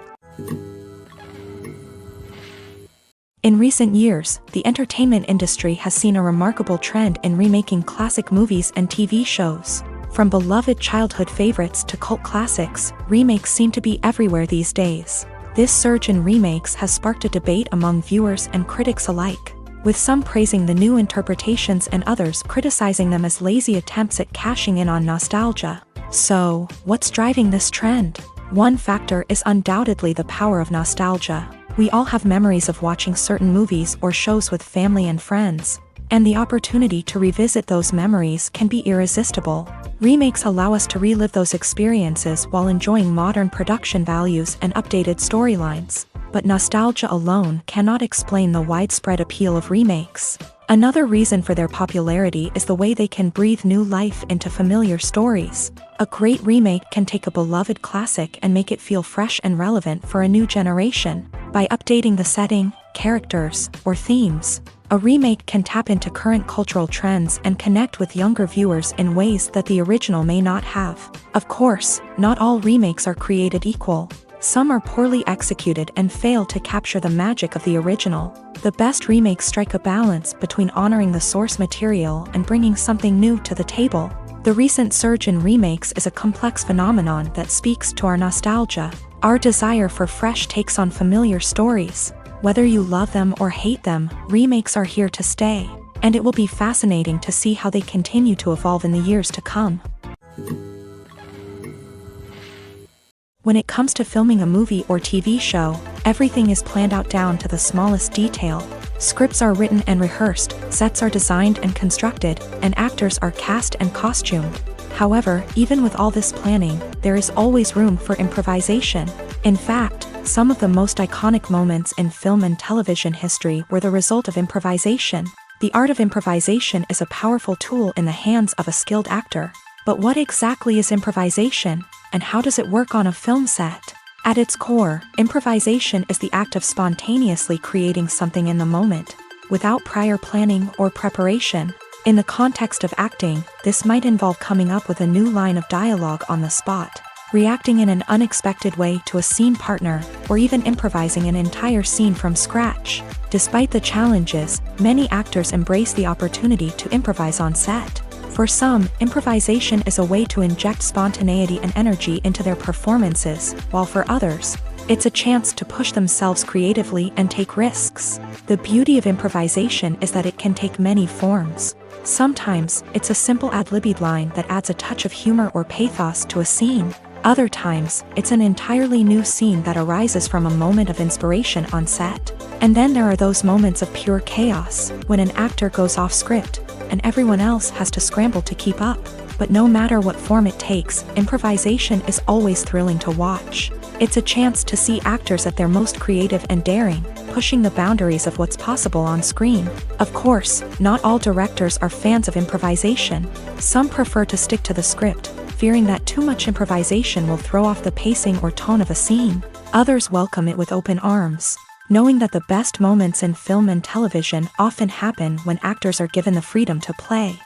In recent years, the entertainment industry has seen a remarkable trend in remaking classic movies and TV shows. From beloved childhood favorites to cult classics, remakes seem to be everywhere these days. This surge in remakes has sparked a debate among viewers and critics alike, with some praising the new interpretations and others criticizing them as lazy attempts at cashing in on nostalgia. So, what's driving this trend? One factor is undoubtedly the power of nostalgia. We all have memories of watching certain movies or shows with family and friends, and the opportunity to revisit those memories can be irresistible. Remakes allow us to relive those experiences while enjoying modern production values and updated storylines. But nostalgia alone cannot explain the widespread appeal of remakes. Another reason for their popularity is the way they can breathe new life into familiar stories. A great remake can take a beloved classic and make it feel fresh and relevant for a new generation. By updating the setting, characters, or themes, a remake can tap into current cultural trends and connect with younger viewers in ways that the original may not have. Of course, not all remakes are created equal. Some are poorly executed and fail to capture the magic of the original. The best remakes strike a balance between honoring the source material and bringing something new to the table. The recent surge in remakes is a complex phenomenon that speaks to our nostalgia, our desire for fresh takes on familiar stories. Whether you love them or hate them, remakes are here to stay, and it will be fascinating to see how they continue to evolve in the years to come. When it comes to filming a movie or TV show, everything is planned out down to the smallest detail. Scripts are written and rehearsed, sets are designed and constructed, and actors are cast and costumed. However, even with all this planning, there is always room for improvisation. In fact, some of the most iconic moments in film and television history were the result of improvisation. The art of improvisation is a powerful tool in the hands of a skilled actor. But what exactly is improvisation, and how does it work on a film set? At its core, improvisation is the act of spontaneously creating something in the moment, without prior planning or preparation. In the context of acting, this might involve coming up with a new line of dialogue on the spot, reacting in an unexpected way to a scene partner, or even improvising an entire scene from scratch. Despite the challenges, many actors embrace the opportunity to improvise on set. For some, improvisation is a way to inject spontaneity and energy into their performances, while for others, it's a chance to push themselves creatively and take risks. The beauty of improvisation is that it can take many forms. Sometimes, it's a simple ad-libbed line that adds a touch of humor or pathos to a scene. Other times, it's an entirely new scene that arises from a moment of inspiration on set. And then there are those moments of pure chaos, when an actor goes off script, and everyone else has to scramble to keep up. But no matter what form it takes, improvisation is always thrilling to watch. It's a chance to see actors at their most creative and daring, pushing the boundaries of what's possible on screen. Of course, not all directors are fans of improvisation. Some prefer to stick to the script, fearing that too much improvisation will throw off the pacing or tone of a scene. Others welcome it with open arms, knowing that the best moments in film and television often happen when actors are given the freedom to play.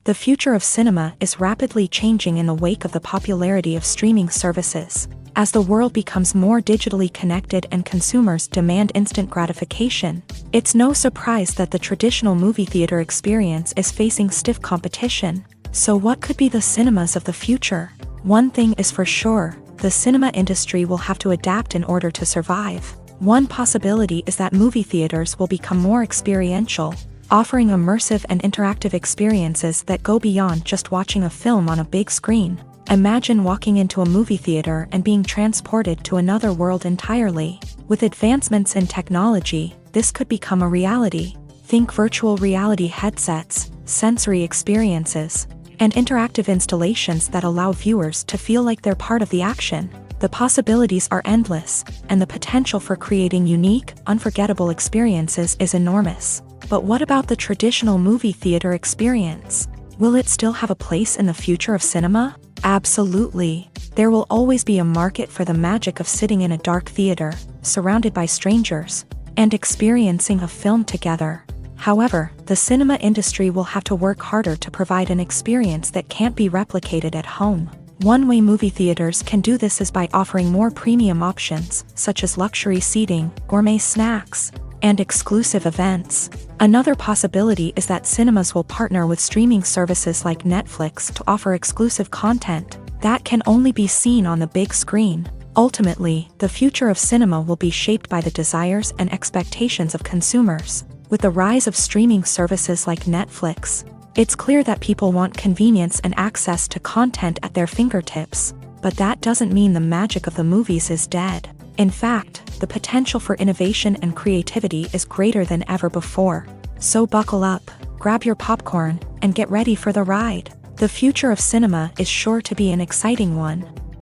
The future of cinema is rapidly changing in the wake of the popularity of streaming services. As the world becomes more digitally connected and consumers demand instant gratification, it's no surprise that the traditional movie theater experience is facing stiff competition. So what could be the cinemas of the future? One thing is for sure, the cinema industry will have to adapt in order to survive. One possibility is that movie theaters will become more experiential, offering immersive and interactive experiences that go beyond just watching a film on a big screen. Imagine walking into a movie theater and being transported to another world entirely. With advancements in technology, this could become a reality. Think virtual reality headsets, sensory experiences, and interactive installations that allow viewers to feel like they're part of the action. The possibilities are endless, and the potential for creating unique, unforgettable experiences is enormous. But what about the traditional movie theater experience? Will it still have a place in the future of cinema? Absolutely. There will always be a market for the magic of sitting in a dark theater, surrounded by strangers, and experiencing a film together. However, the cinema industry will have to work harder to provide an experience that can't be replicated at home. One way movie theaters can do this is by offering more premium options, such as luxury seating, gourmet snacks, and exclusive events. Another possibility is that cinemas will partner with streaming services like Netflix to offer exclusive content that can only be seen on the big screen. Ultimately, the future of cinema will be shaped by the desires and expectations of consumers. With the rise of streaming services like Netflix, It's clear that people want convenience and access to content at their fingertips, but that doesn't mean the magic of the movies is dead. In fact, the potential for innovation and creativity is greater than ever before. So buckle up, grab your popcorn, and get ready for the ride. The future of cinema is sure to be an exciting one.